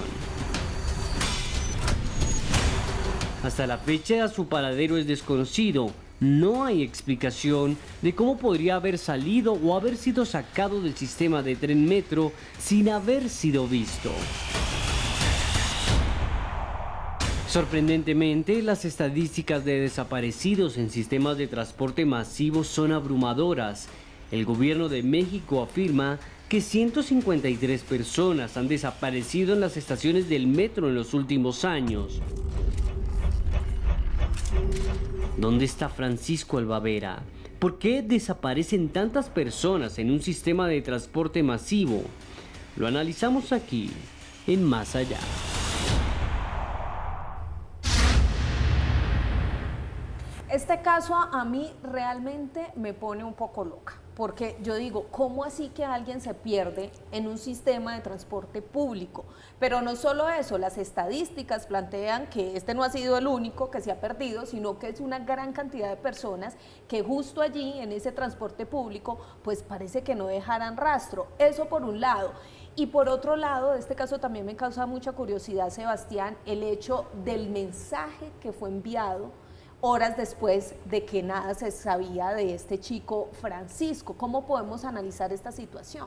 Hasta la fecha, su paradero es desconocido. No hay explicación de cómo podría haber salido o haber sido sacado del sistema de tren metro sin haber sido visto. Sorprendentemente, las estadísticas de desaparecidos en sistemas de transporte masivo son abrumadoras. El gobierno de México afirma que 153 personas han desaparecido en las estaciones del metro en los últimos años. ¿Dónde está Francisco Albavera? ¿Por qué desaparecen tantas personas en un sistema de transporte masivo? Lo analizamos aquí, en Más Allá. Este caso a mí realmente me pone un poco loca, porque yo digo, ¿cómo así que alguien se pierde en un sistema de transporte público? Pero no solo eso, las estadísticas plantean que este no ha sido el único que se ha perdido, sino que es una gran cantidad de personas que justo allí, en ese transporte público, pues parece que no dejaran rastro. Eso por un lado. Y por otro lado, de este caso también me causa mucha curiosidad, Sebastián, el hecho del mensaje que fue enviado horas después de que nada se sabía de este chico Francisco. ¿Cómo podemos analizar esta situación?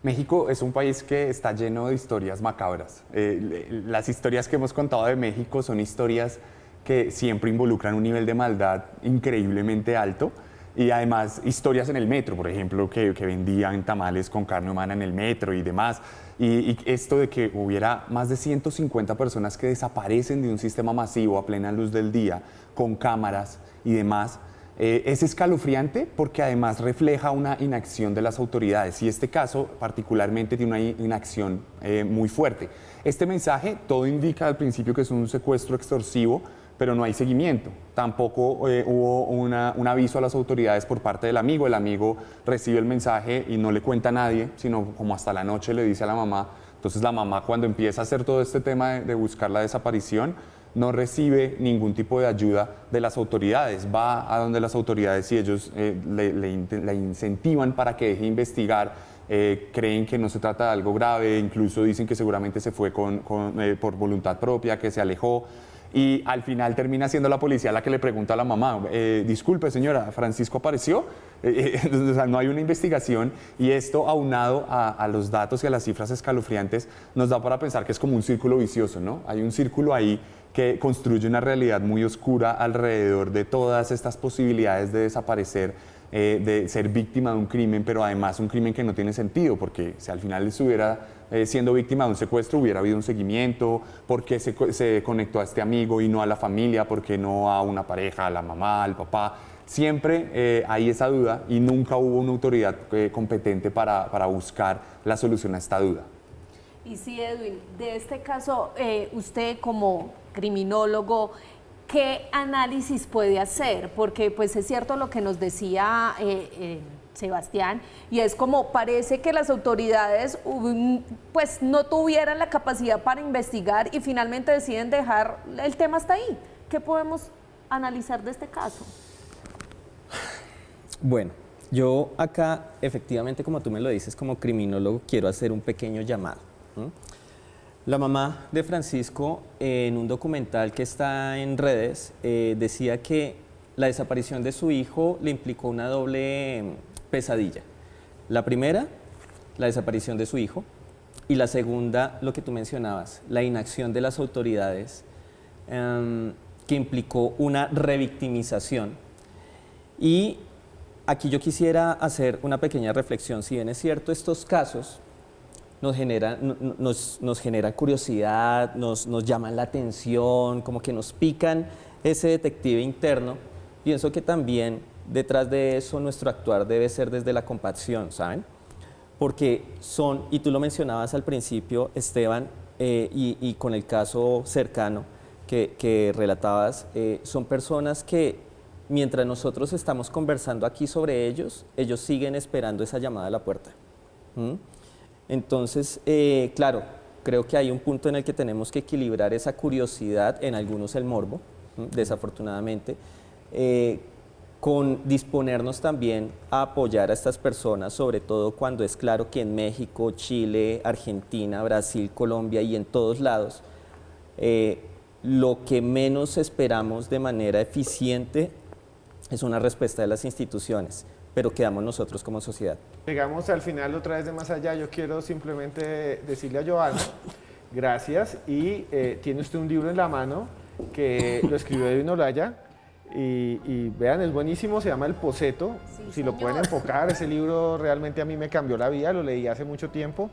México es un país que está lleno de historias macabras. Las historias que hemos contado de México son historias que siempre involucran un nivel de maldad increíblemente alto. Y además historias en el metro, por ejemplo, que vendían tamales con carne humana en el metro y demás. Y esto de que hubiera más de 150 personas que desaparecen de un sistema masivo a plena luz del día, con cámaras y demás, es escalofriante porque además refleja una inacción de las autoridades. Y este caso particularmente tiene una inacción muy fuerte. Este mensaje, todo indica al principio que es un secuestro extorsivo, pero no hay seguimiento. Tampoco hubo un aviso a las autoridades por parte del amigo. El amigo recibe el mensaje y no le cuenta a nadie, sino como hasta la noche le dice a la mamá. Entonces la mamá, cuando empieza a hacer todo este tema de buscar la desaparición, no recibe ningún tipo de ayuda de las autoridades. Va a donde las autoridades y ellos le incentivan para que deje investigar. Creen que no se trata de algo grave, incluso dicen que seguramente se fue por voluntad propia, que se alejó. Y al final termina siendo la policía la que le pregunta a la mamá, disculpe señora, ¿Francisco apareció? O sea, no hay una investigación, y esto aunado a los datos y a las cifras escalofriantes nos da para pensar que es como un círculo vicioso, ¿no? Hay un círculo ahí que construye una realidad muy oscura alrededor de todas estas posibilidades de desaparecer, de ser víctima de un crimen, pero además un crimen que no tiene sentido, porque si al final estuviera siendo víctima de un secuestro hubiera habido un seguimiento, por qué se conectó a este amigo y no a la familia, por qué no a una pareja, a la mamá, al papá. Siempre hay esa duda y nunca hubo una autoridad competente para buscar la solución a esta duda. Y sí, Edwin, de este caso, usted como criminólogo, ¿qué análisis puede hacer? Porque pues es cierto lo que nos decía Sebastián, y es como parece que las autoridades pues no tuvieran la capacidad para investigar y finalmente deciden dejar el tema hasta ahí. ¿Qué podemos analizar de este caso? Bueno, yo acá efectivamente, como tú me lo dices, como criminólogo, quiero hacer un pequeño llamado. La mamá de Francisco, en un documental que está en redes, decía que la desaparición de su hijo le implicó una doble pesadilla. La primera, la desaparición de su hijo, y la segunda, lo que tú mencionabas, la inacción de las autoridades que implicó una revictimización. Y aquí yo quisiera hacer una pequeña reflexión. Si bien es cierto, estos casos nos generan curiosidad, nos llaman la atención, como que nos pican ese detective interno, pienso que también detrás de eso nuestro actuar debe ser desde la compasión, ¿saben? Porque son, y tú lo mencionabas al principio, Esteban, y con el caso cercano que relatabas, son personas que mientras nosotros estamos conversando aquí sobre ellos, ellos siguen esperando esa llamada a la puerta. Entonces, claro, creo que hay un punto en el que tenemos que equilibrar esa curiosidad, en algunos el morbo, desafortunadamente, con disponernos también a apoyar a estas personas, sobre todo cuando es claro que en México, Chile, Argentina, Brasil, Colombia y en todos lados, lo que menos esperamos de manera eficiente es una respuesta de las instituciones, pero quedamos nosotros como sociedad. Llegamos al final otra vez de Más Allá. Yo quiero simplemente decirle a Joana, gracias, y tiene usted un libro en la mano que lo escribió Edwin Olaya, y vean, es buenísimo, se llama El Poseto. Sí, si lo pueden enfocar, ese libro realmente a mí me cambió la vida, lo leí hace mucho tiempo,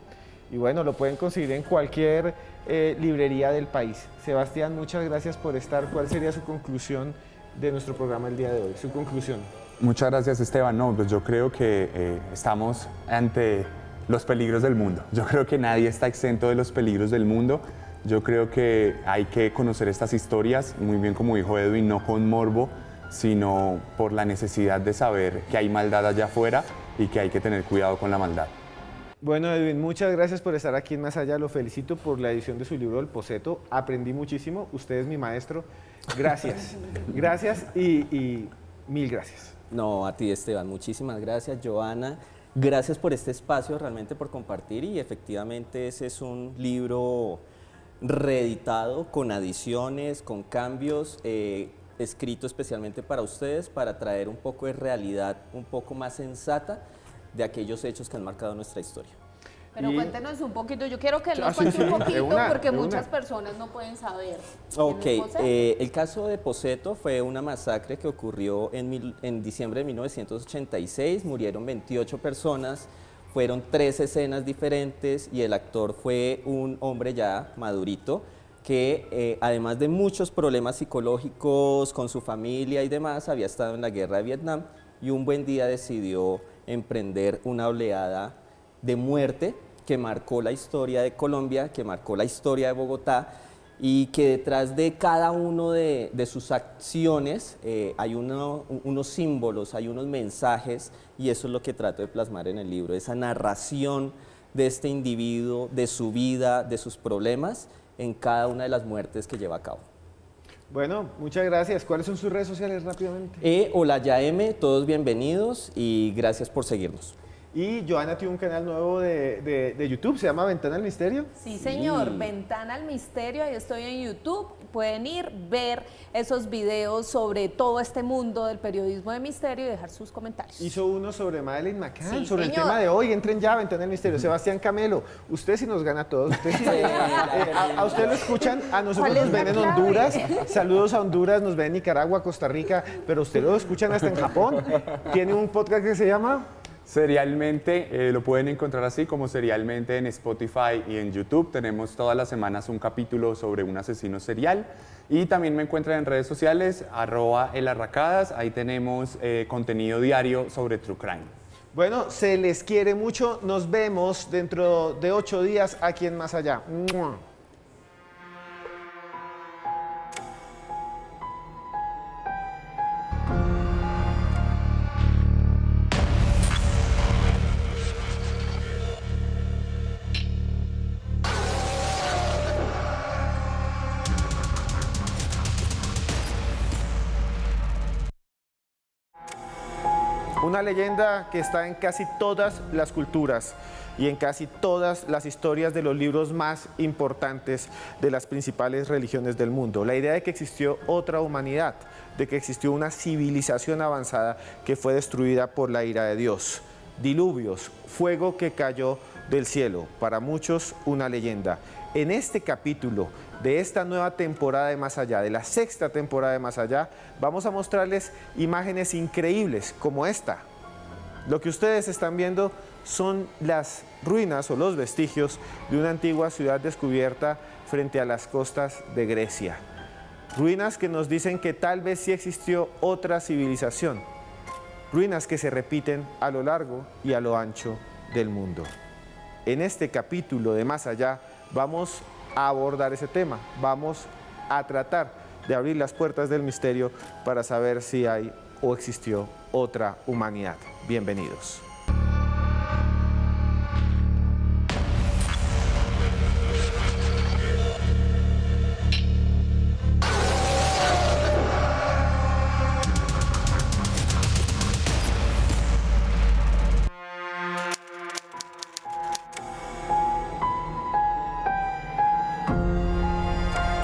y bueno, lo pueden conseguir en cualquier librería del país. Sebastián, muchas gracias por estar. ¿Cuál sería su conclusión de nuestro programa el día de hoy? Su conclusión. Muchas gracias, Esteban. No, pues yo creo que estamos ante los peligros del mundo. Yo creo que nadie está exento de los peligros del mundo. Yo creo que hay que conocer estas historias, muy bien como dijo Edwin, no con morbo, sino por la necesidad de saber que hay maldad allá afuera y que hay que tener cuidado con la maldad. Bueno, Edwin, muchas gracias por estar aquí en Más Allá. Lo felicito por la edición de su libro El Poseto. Aprendí muchísimo. Usted es mi maestro. Gracias. Gracias y mil gracias. No, a ti, Esteban, muchísimas gracias. Joana, gracias por este espacio, realmente por compartir, y efectivamente ese es un libro reeditado, con adiciones, con cambios, escrito especialmente para ustedes, para traer un poco de realidad, un poco más sensata de aquellos hechos que han marcado nuestra historia. Pero cuéntenos un poquito, yo quiero que él nos sí, cuente un poquito, porque de una. muchas personas no pueden saber. Ok, ¿Quién es Poseto? el caso de Poseto fue una masacre que ocurrió en diciembre de 1986, murieron 28 personas, fueron 3 escenas diferentes y el actor fue un hombre ya madurito que además de muchos problemas psicológicos con su familia y demás, había estado en la guerra de Vietnam y un buen día decidió emprender una oleada de muerte que marcó la historia de Colombia, que marcó la historia de Bogotá, y que detrás de cada uno de sus acciones hay unos símbolos, hay unos mensajes, y eso es lo que trato de plasmar en el libro, esa narración de este individuo, de su vida, de sus problemas, en cada una de las muertes que lleva a cabo. Bueno, muchas gracias. ¿Cuáles son sus redes sociales rápidamente? Olaya M, todos bienvenidos y gracias por seguirnos. Y Joana tiene un canal nuevo de YouTube, se llama Ventana al Misterio. Sí, señor, Ventana al Misterio, ahí estoy en YouTube, pueden ir, ver esos videos sobre todo este mundo del periodismo de misterio y dejar sus comentarios. Hizo uno sobre Madeleine McCann, Sí, sobre el señor. tema de hoy. Entren ya a Ventana al Misterio. Sebastián Camelo, usted sí nos gana a todos. Usted sí, a usted lo escuchan, a nosotros ¿Cuál es nos ven la en clave? Honduras. Saludos a Honduras, nos ven en Nicaragua, Costa Rica, pero usted lo escuchan hasta en Japón. Tiene un podcast que se llama... Serialmente, lo pueden encontrar así como Serialmente en Spotify y en YouTube. Tenemos todas las semanas un capítulo sobre un asesino serial. Y también me encuentran en redes sociales, @elarracadas. Ahí tenemos contenido diario sobre True Crime. Bueno, se les quiere mucho. Nos vemos dentro de 8 días aquí en Más Allá. ¡Mua! Una leyenda que está en casi todas las culturas y en casi todas las historias de los libros más importantes de las principales religiones del mundo. La idea de que existió otra humanidad, de que existió una civilización avanzada que fue destruida por la ira de Dios. Diluvios, fuego que cayó del cielo, para muchos una leyenda. En este capítulo de esta nueva temporada de Más Allá, de la sexta temporada de Más Allá, vamos a mostrarles imágenes increíbles como esta. Lo que ustedes están viendo son las ruinas o los vestigios de una antigua ciudad descubierta frente a las costas de Grecia. Ruinas que nos dicen que tal vez sí existió otra civilización. Ruinas que se repiten a lo largo y a lo ancho del mundo. En este capítulo de Más Allá vamos a abordar ese tema. Vamos a tratar de abrir las puertas del misterio para saber si hay o existió otra humanidad. Bienvenidos.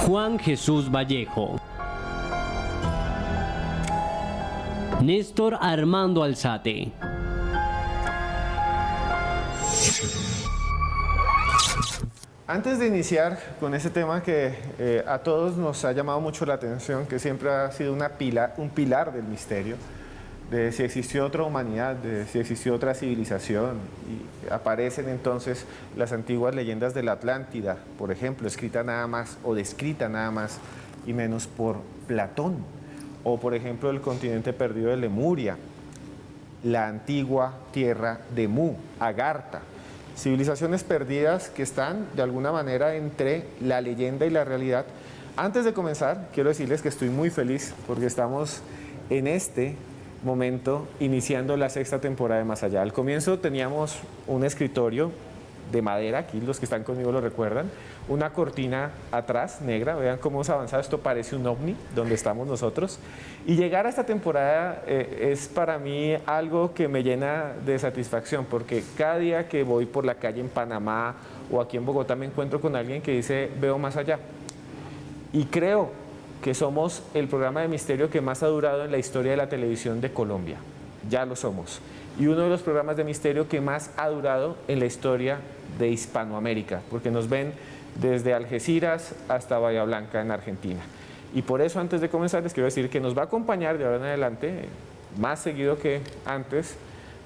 Juan Jesús Vallejo. Néstor Armando Alzate. Antes de iniciar con ese tema que a todos nos ha llamado mucho la atención, que siempre ha sido un pilar del misterio, de si existió otra humanidad, de si existió otra civilización, y aparecen entonces las antiguas leyendas de la Atlántida, por ejemplo, escrita nada más o descrita nada más y menos por Platón, o por ejemplo el continente perdido de Lemuria, la antigua tierra de Mu, Agartha. Civilizaciones perdidas que están de alguna manera entre la leyenda y la realidad. Antes de comenzar, quiero decirles que estoy muy feliz porque estamos en este momento iniciando la sexta temporada de Más Allá. Al comienzo teníamos un escritorio de madera, aquí los que están conmigo lo recuerdan, una cortina atrás negra, vean cómo hemos avanzado, esto parece un ovni donde estamos nosotros, y llegar a esta temporada es para mí algo que me llena de satisfacción, porque cada día que voy por la calle en Panamá o aquí en Bogotá me encuentro con alguien que dice veo más allá, y creo que somos el programa de misterio que más ha durado en la historia de la televisión de Colombia, ya lo somos, y uno de los programas de misterio que más ha durado en la historia de Hispanoamérica, porque nos ven desde Algeciras hasta Bahía Blanca en Argentina. Y por eso, antes de comenzar, les quiero decir que nos va a acompañar de ahora en adelante, más seguido que antes,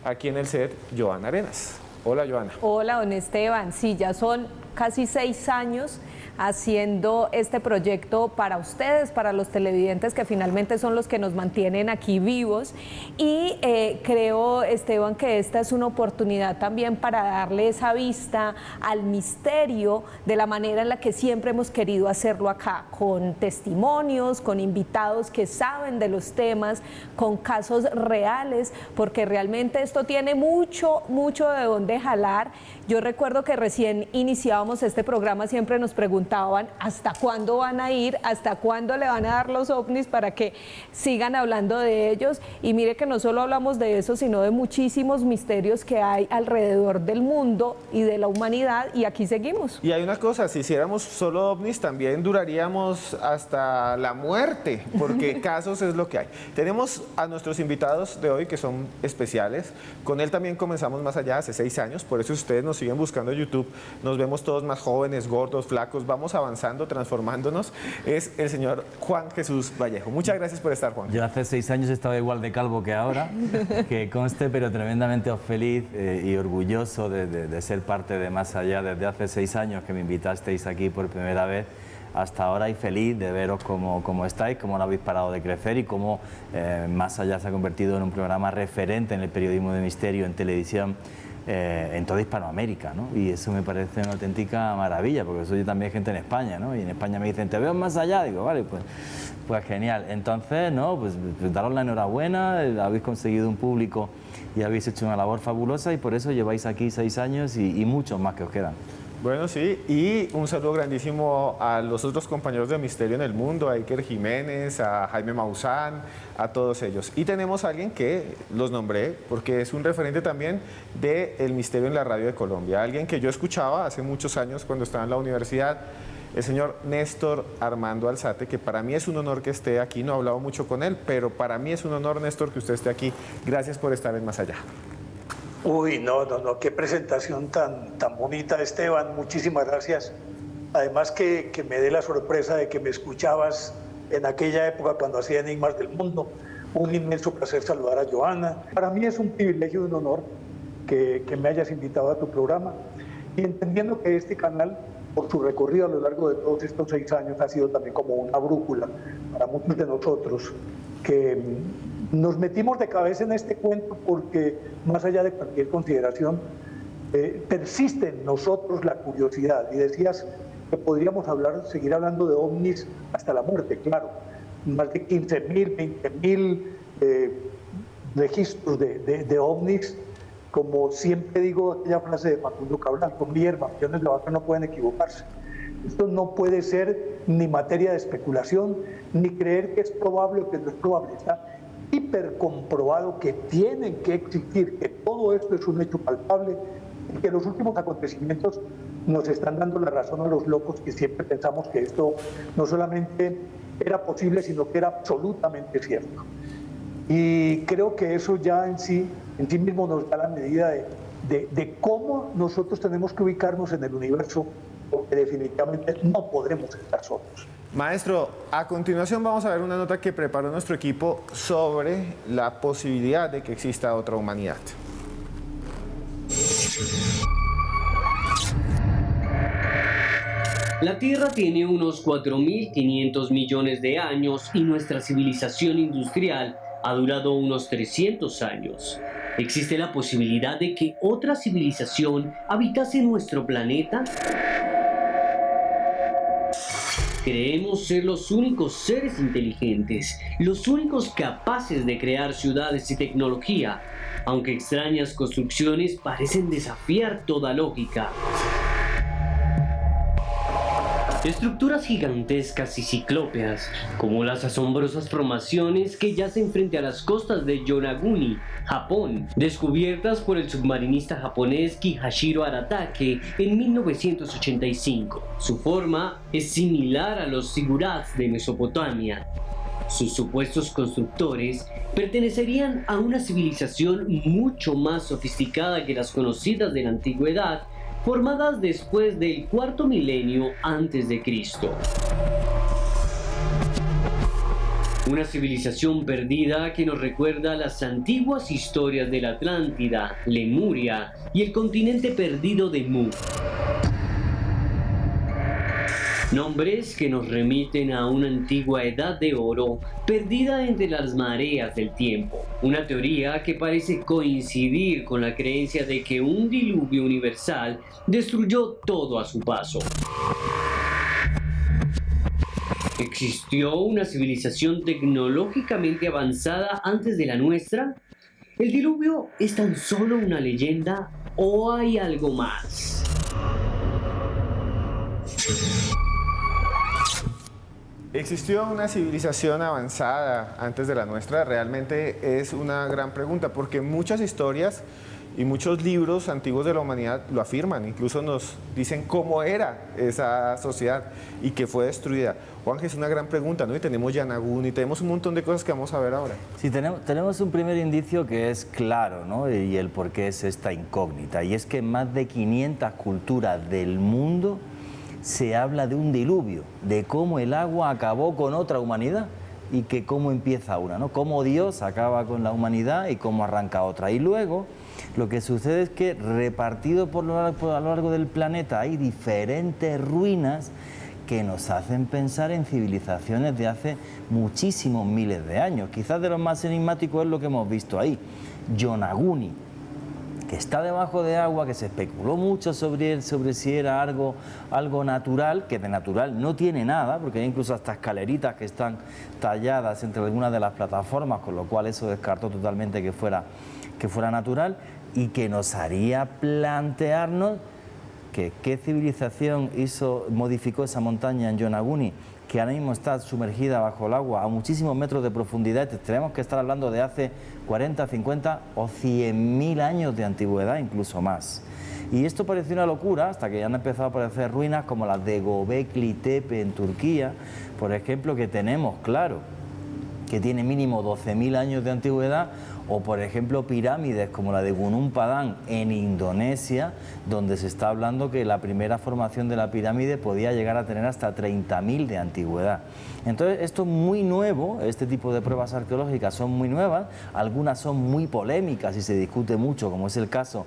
aquí en el set, Joana Arenas. Hola, Joana. Hola, don Esteban. Sí, ya son casi 6 años haciendo este proyecto para ustedes, para los televidentes que finalmente son los que nos mantienen aquí vivos, y creo, Esteban, que esta es una oportunidad también para darle esa vista al misterio de la manera en la que siempre hemos querido hacerlo acá, con testimonios, con invitados que saben de los temas, con casos reales, porque realmente esto tiene mucho de dónde jalar. Yo recuerdo que recién iniciábamos este programa, siempre nos preguntaban hasta cuándo van a ir, hasta cuándo le van a dar los ovnis para que sigan hablando de ellos, y mire que no solo hablamos de eso, sino de muchísimos misterios que hay alrededor del mundo y de la humanidad, y aquí seguimos. Y hay una cosa, si hiciéramos solo ovnis también duraríamos hasta la muerte, porque casos es lo que hay. Tenemos a nuestros invitados de hoy que son especiales, con él también comenzamos Más Allá hace 6 años, por eso ustedes nos siguen buscando en YouTube, nos vemos todos más jóvenes, gordos, flacos, vamos avanzando, transformándonos. Es el señor Juan Jesús Vallejo. Muchas gracias por estar, Juan. Yo hace 6 años estaba igual de calvo que ahora, que conste, pero tremendamente feliz y orgulloso de ser parte de Más Allá desde hace 6 años que me invitasteis aquí por primera vez hasta ahora, y feliz de veros cómo estáis, cómo no habéis parado de crecer y cómo Más Allá se ha convertido en un programa referente en el periodismo de misterio en televisión en toda Hispanoamérica, ¿no? Y eso me parece una auténtica maravilla, porque soy también gente en España, ¿no? Y en España me dicen, te veo Más Allá, digo, vale, pues genial. Entonces, ¿no? Pues daros la enhorabuena, habéis conseguido un público y habéis hecho una labor fabulosa, y por eso lleváis aquí 6 años y muchos más que os quedan. Bueno, sí, y un saludo grandísimo a los otros compañeros de Misterio en el Mundo, a Iker Jiménez, a Jaime Maussan, a todos ellos. Y tenemos a alguien que los nombré porque es un referente también del misterio en la radio de Colombia, alguien que yo escuchaba hace muchos años cuando estaba en la universidad, el señor Néstor Armando Alzate, que para mí es un honor que esté aquí, no he hablado mucho con él, pero para mí es un honor, Néstor, que usted esté aquí. Gracias por estar en Más Allá. Uy, no, qué presentación tan bonita, Esteban, muchísimas gracias Además que me dé la sorpresa de que me escuchabas en aquella época cuando hacía Enigmas del Mundo. Un inmenso placer saludar a Joana. Para mí es un privilegio y un honor que me hayas invitado a tu programa. Y entendiendo que este canal, por su recorrido a lo largo de todos estos 6 años, ha sido también como una brújula para muchos de nosotros, que nos metimos de cabeza en este cuento porque, más allá de cualquier consideración, persiste en nosotros la curiosidad. Y decías que podríamos seguir hablando de ovnis hasta la muerte, claro. Más de 15.000, 20.000 registros de ovnis. Como siempre digo, aquella frase de Facundo Cabral, con hierba, millones de vacas no pueden equivocarse. Esto no puede ser ni materia de especulación, ni creer que es probable o que no es probable. Está hipercomprobado que tienen que existir, que todo esto es un hecho palpable y que los últimos acontecimientos nos están dando la razón a los locos que siempre pensamos que esto no solamente era posible, sino que era absolutamente cierto. Y creo que eso ya en sí mismo nos da la medida de cómo nosotros tenemos que ubicarnos en el universo, porque definitivamente no podremos estar solos. Maestro, a continuación vamos a ver una nota que preparó nuestro equipo sobre la posibilidad de que exista otra humanidad. La Tierra tiene unos 4.500 millones de años y nuestra civilización industrial ha durado unos 300 años. ¿Existe la posibilidad de que otra civilización habitase nuestro planeta? Creemos ser los únicos seres inteligentes, los únicos capaces de crear ciudades y tecnología, aunque extrañas construcciones parecen desafiar toda lógica. Estructuras gigantescas y ciclópeas, como las asombrosas formaciones que yacen frente a las costas de Yonaguni, Japón, descubiertas por el submarinista japonés Kihachiro Aratake en 1985. Su forma es similar a los zigurats de Mesopotamia. Sus supuestos constructores pertenecerían a una civilización mucho más sofisticada que las conocidas de la antigüedad, formadas después del cuarto milenio antes de Cristo. Una civilización perdida que nos recuerda las antiguas historias de la Atlántida, Lemuria y el continente perdido de Mu. Nombres que nos remiten a una antigua edad de oro perdida entre las mareas del tiempo. Una teoría que parece coincidir con la creencia de que un diluvio universal destruyó todo a su paso. ¿Existió una civilización tecnológicamente avanzada antes de la nuestra? ¿El diluvio es tan solo una leyenda o hay algo más? ¿Existió una civilización avanzada antes de la nuestra? Realmente es una gran pregunta, porque muchas historias y muchos libros antiguos de la humanidad lo afirman, incluso nos dicen cómo era esa sociedad y que fue destruida. Juanje, es una gran pregunta, ¿no? Y tenemos Yonaguni, tenemos un montón de cosas que vamos a ver ahora. Sí, tenemos un primer indicio que es claro, ¿no? Y el por qué es esta incógnita, y es que en más de 500 culturas del mundo se habla de un diluvio, de cómo el agua acabó con otra humanidad y que cómo empieza una, ¿no? Cómo Dios acaba con la humanidad y cómo arranca otra. Y luego lo que sucede es que repartido a lo largo del planeta hay diferentes ruinas que nos hacen pensar en civilizaciones de hace muchísimos miles de años. Quizás de los más enigmáticos es lo que hemos visto ahí, Yonaguni, que está debajo de agua, que se especuló mucho sobre él, sobre si era algo natural, que de natural no tiene nada, porque hay incluso hasta escaleritas que están talladas entre algunas de las plataformas, con lo cual eso descartó totalmente que fuera natural, y que nos haría plantearnos que qué civilización modificó esa montaña en Yonaguni, que ahora mismo está sumergida bajo el agua a muchísimos metros de profundidad. Tenemos que estar hablando de hace 40, 50 o 100.000 años de antigüedad, incluso más. Y esto pareció una locura hasta que ya han empezado a aparecer ruinas como las de Göbekli Tepe en Turquía, por ejemplo, que tenemos claro que tiene mínimo 12.000 años de antigüedad, o por ejemplo pirámides como la de Gunung Padang en Indonesia, donde se está hablando que la primera formación de la pirámide podía llegar a tener hasta 30.000 de antigüedad. Entonces esto es muy nuevo, este tipo de pruebas arqueológicas son muy nuevas, algunas son muy polémicas y se discute mucho, como es el caso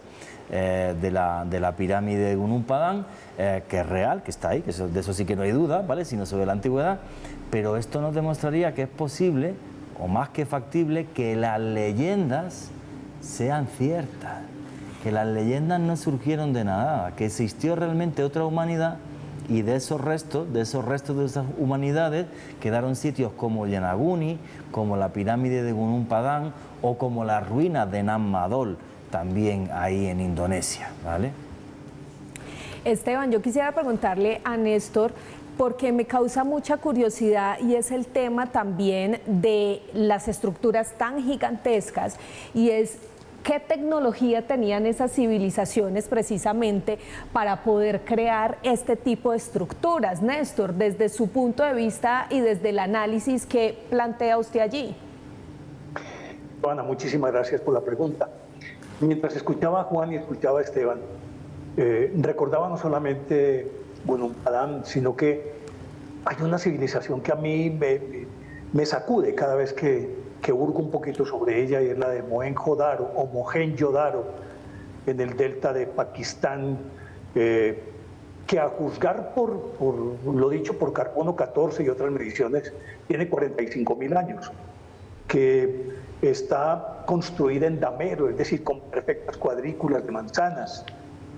de la pirámide de Gunung Padang, que es real, que está ahí, que de eso sí que no hay duda, ¿vale? Sino sobre la antigüedad, pero esto nos demostraría que es posible, o más que factible, que las leyendas sean ciertas, que las leyendas no surgieron de nada, que existió realmente otra humanidad y de esos restos de esas humanidades quedaron sitios como Yanaguni, como la pirámide de Gunung Padang o como las ruinas de Nan Madol, también ahí en Indonesia, ¿vale? Esteban, yo quisiera preguntarle a Néstor, porque me causa mucha curiosidad, y es el tema también de las estructuras tan gigantescas, y es qué tecnología tenían esas civilizaciones precisamente para poder crear este tipo de estructuras. Néstor, desde su punto de vista y desde el análisis que plantea usted allí. Joana, muchísimas gracias por la pregunta. Mientras escuchaba a Juan y escuchaba a Esteban, recordaba no solamente Gunung Padang, sino que hay una civilización que a mí me sacude cada vez que hurgo un poquito sobre ella, y es la de Mohenjo-Daro o Mohenjo-Daro en el delta de Pakistán, que a juzgar por lo dicho por Carbono 14 y otras mediciones, tiene 45.000 años, que está construida en damero, es decir, con perfectas cuadrículas de manzanas,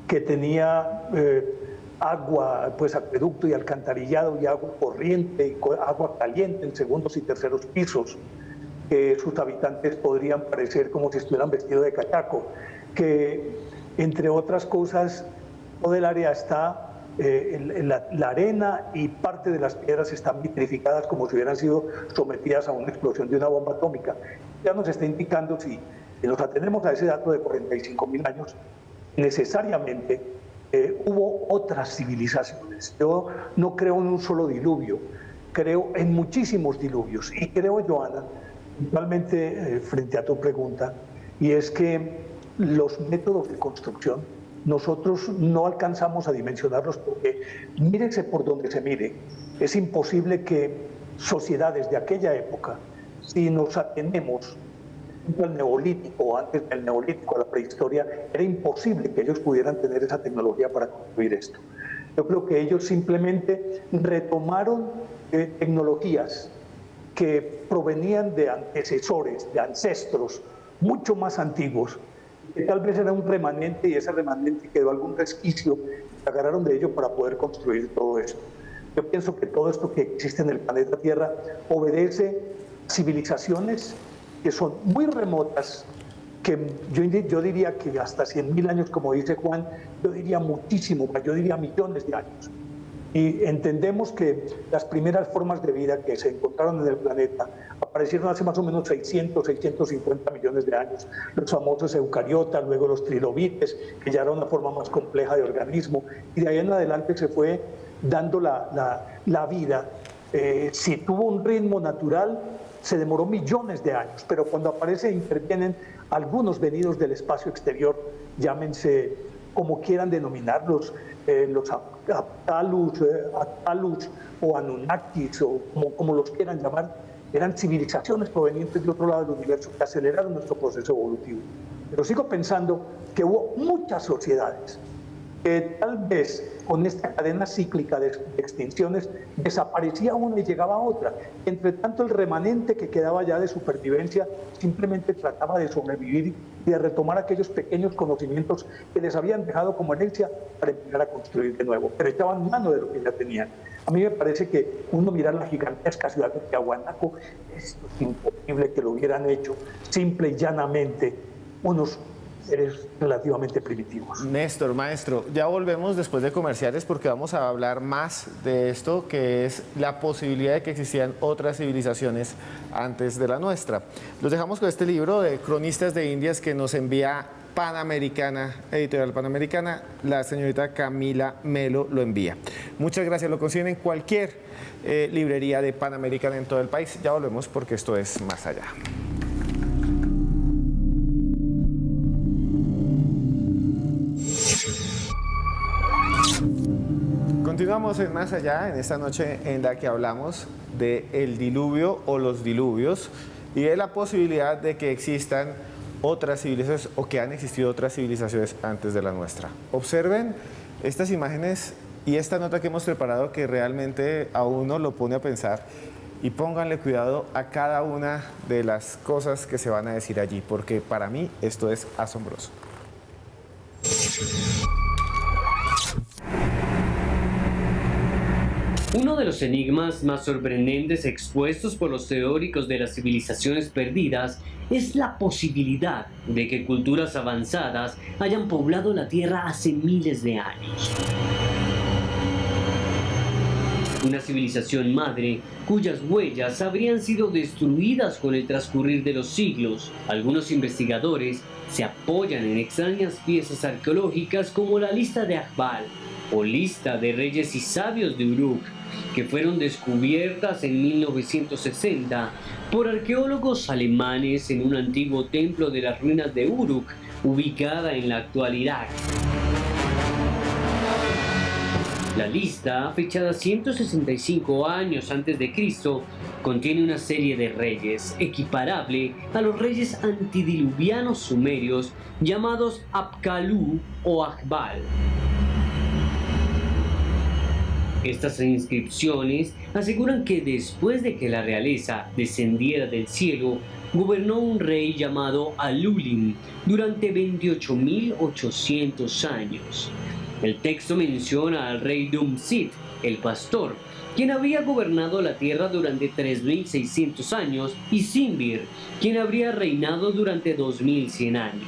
que tenía agua, pues acueducto y alcantarillado y agua corriente y agua caliente en segundos y terceros pisos, que sus habitantes podrían parecer como si estuvieran vestidos de cachaco, que entre otras cosas todo el área está, la arena y parte de las piedras están vitrificadas como si hubieran sido sometidas a una explosión de una bomba atómica. Ya nos está indicando, si nos atenemos a ese dato de 45.000 años, necesariamente hubo otras civilizaciones. Yo no creo en un solo diluvio, creo en muchísimos diluvios, y creo, Joana, igualmente frente a tu pregunta, y es que los métodos de construcción nosotros no alcanzamos a dimensionarlos, porque mírense por donde se mire, es imposible que sociedades de aquella época, si nos atenemos al neolítico o antes del neolítico, a la prehistoria, era imposible que ellos pudieran tener esa tecnología para construir esto. Yo creo que ellos simplemente retomaron tecnologías que provenían de antecesores, de ancestros mucho más antiguos, que tal vez era un remanente, y ese remanente quedó algún resquicio, y agarraron de ello para poder construir todo esto. Yo pienso que todo esto que existe en el planeta Tierra obedece a civilizaciones que son muy remotas, que yo diría que hasta 100.000 años, como dice Juan, yo diría muchísimo más, yo diría millones de años. Y entendemos que las primeras formas de vida que se encontraron en el planeta aparecieron hace más o menos 650 millones de años. Los famosos eucariotas, luego los trilobites, que ya era una forma más compleja de organismo, y de ahí en adelante se fue dando la vida. Si tuvo un ritmo natural, se demoró millones de años, pero cuando aparece intervienen algunos venidos del espacio exterior, llámense como quieran denominarlos, los Aptalus o Anunnakis, o como los quieran llamar, eran civilizaciones provenientes de otro lado del universo que aceleraron nuestro proceso evolutivo. Pero sigo pensando que hubo muchas sociedades que tal vez con esta cadena cíclica de extinciones desaparecía una y llegaba otra. Entre tanto, el remanente que quedaba ya de supervivencia simplemente trataba de sobrevivir y de retomar aquellos pequeños conocimientos que les habían dejado como herencia para empezar a construir de nuevo, pero echaban mano de lo que ya tenían. A mí me parece que uno mirar la gigantesca ciudad de Tiahuanaco, es imposible que lo hubieran hecho simple y llanamente unos seres relativamente primitivos. Néstor, maestro, ya volvemos después de comerciales porque vamos a hablar más de esto, que es la posibilidad de que existían otras civilizaciones antes de la nuestra. Los dejamos con este libro de Cronistas de Indias que nos envía Panamericana, Editorial Panamericana, la señorita Camila Melo lo envía. Muchas gracias, lo consiguen en cualquier librería de Panamericana en todo el país. Ya volvemos porque esto es Más Allá. Continuamos en Más Allá, en esta noche en la que hablamos del diluvio o los diluvios y de la posibilidad de que existan otras civilizaciones o que han existido otras civilizaciones antes de la nuestra. Observen estas imágenes y esta nota que hemos preparado que realmente a uno lo pone a pensar y pónganle cuidado a cada una de las cosas que se van a decir allí, porque para mí esto es asombroso. Uno de los enigmas más sorprendentes expuestos por los teóricos de las civilizaciones perdidas es la posibilidad de que culturas avanzadas hayan poblado la Tierra hace miles de años. Una civilización madre cuyas huellas habrían sido destruidas con el transcurrir de los siglos. Algunos investigadores se apoyan en extrañas piezas arqueológicas como la lista de Akbal o lista de reyes y sabios de Uruk, que fueron descubiertas en 1960 por arqueólogos alemanes en un antiguo templo de las ruinas de Uruk, ubicada en la actual Irak. La lista, fechada 165 años antes de Cristo, contiene una serie de reyes equiparable a los reyes antidiluvianos sumerios llamados Apkallu o Akbal. Estas inscripciones aseguran que después de que la realeza descendiera del cielo, gobernó un rey llamado Alulim durante 28.800 años. El texto menciona al rey Dumsit, el pastor, quien habría gobernado la tierra durante 3.600 años, y Simbir, quien habría reinado durante 2.100 años.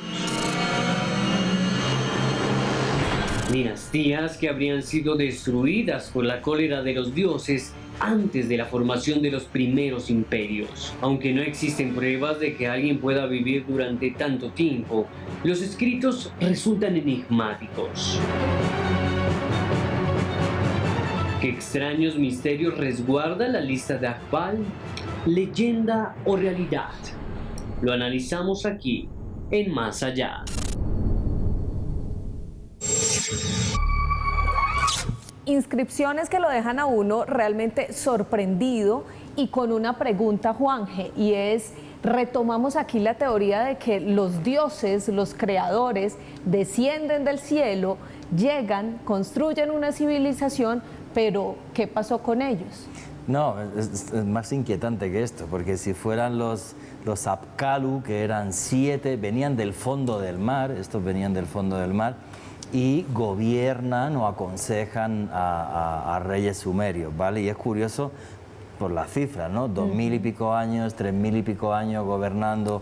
Dinastías que habrían sido destruidas por la cólera de los dioses antes de la formación de los primeros imperios. Aunque no existen pruebas de que alguien pueda vivir durante tanto tiempo, los escritos resultan enigmáticos. ¿Qué extraños misterios resguarda la lista de Akbal? ¿Leyenda o realidad? Lo analizamos aquí, en Más Allá. Inscripciones que lo dejan a uno realmente sorprendido y con una pregunta, Juanje, y es, retomamos aquí la teoría de que los dioses, los creadores, descienden del cielo, llegan, construyen una civilización, pero ¿qué pasó con ellos? No, es más inquietante que esto, porque si fueran los Apkallu, que eran 7, venían del fondo del mar, estos venían del fondo del mar, y gobiernan o aconsejan a reyes sumerios, ¿vale? Y es curioso por las cifras, ¿no? 2.000 y pico años, 3.000 y pico años gobernando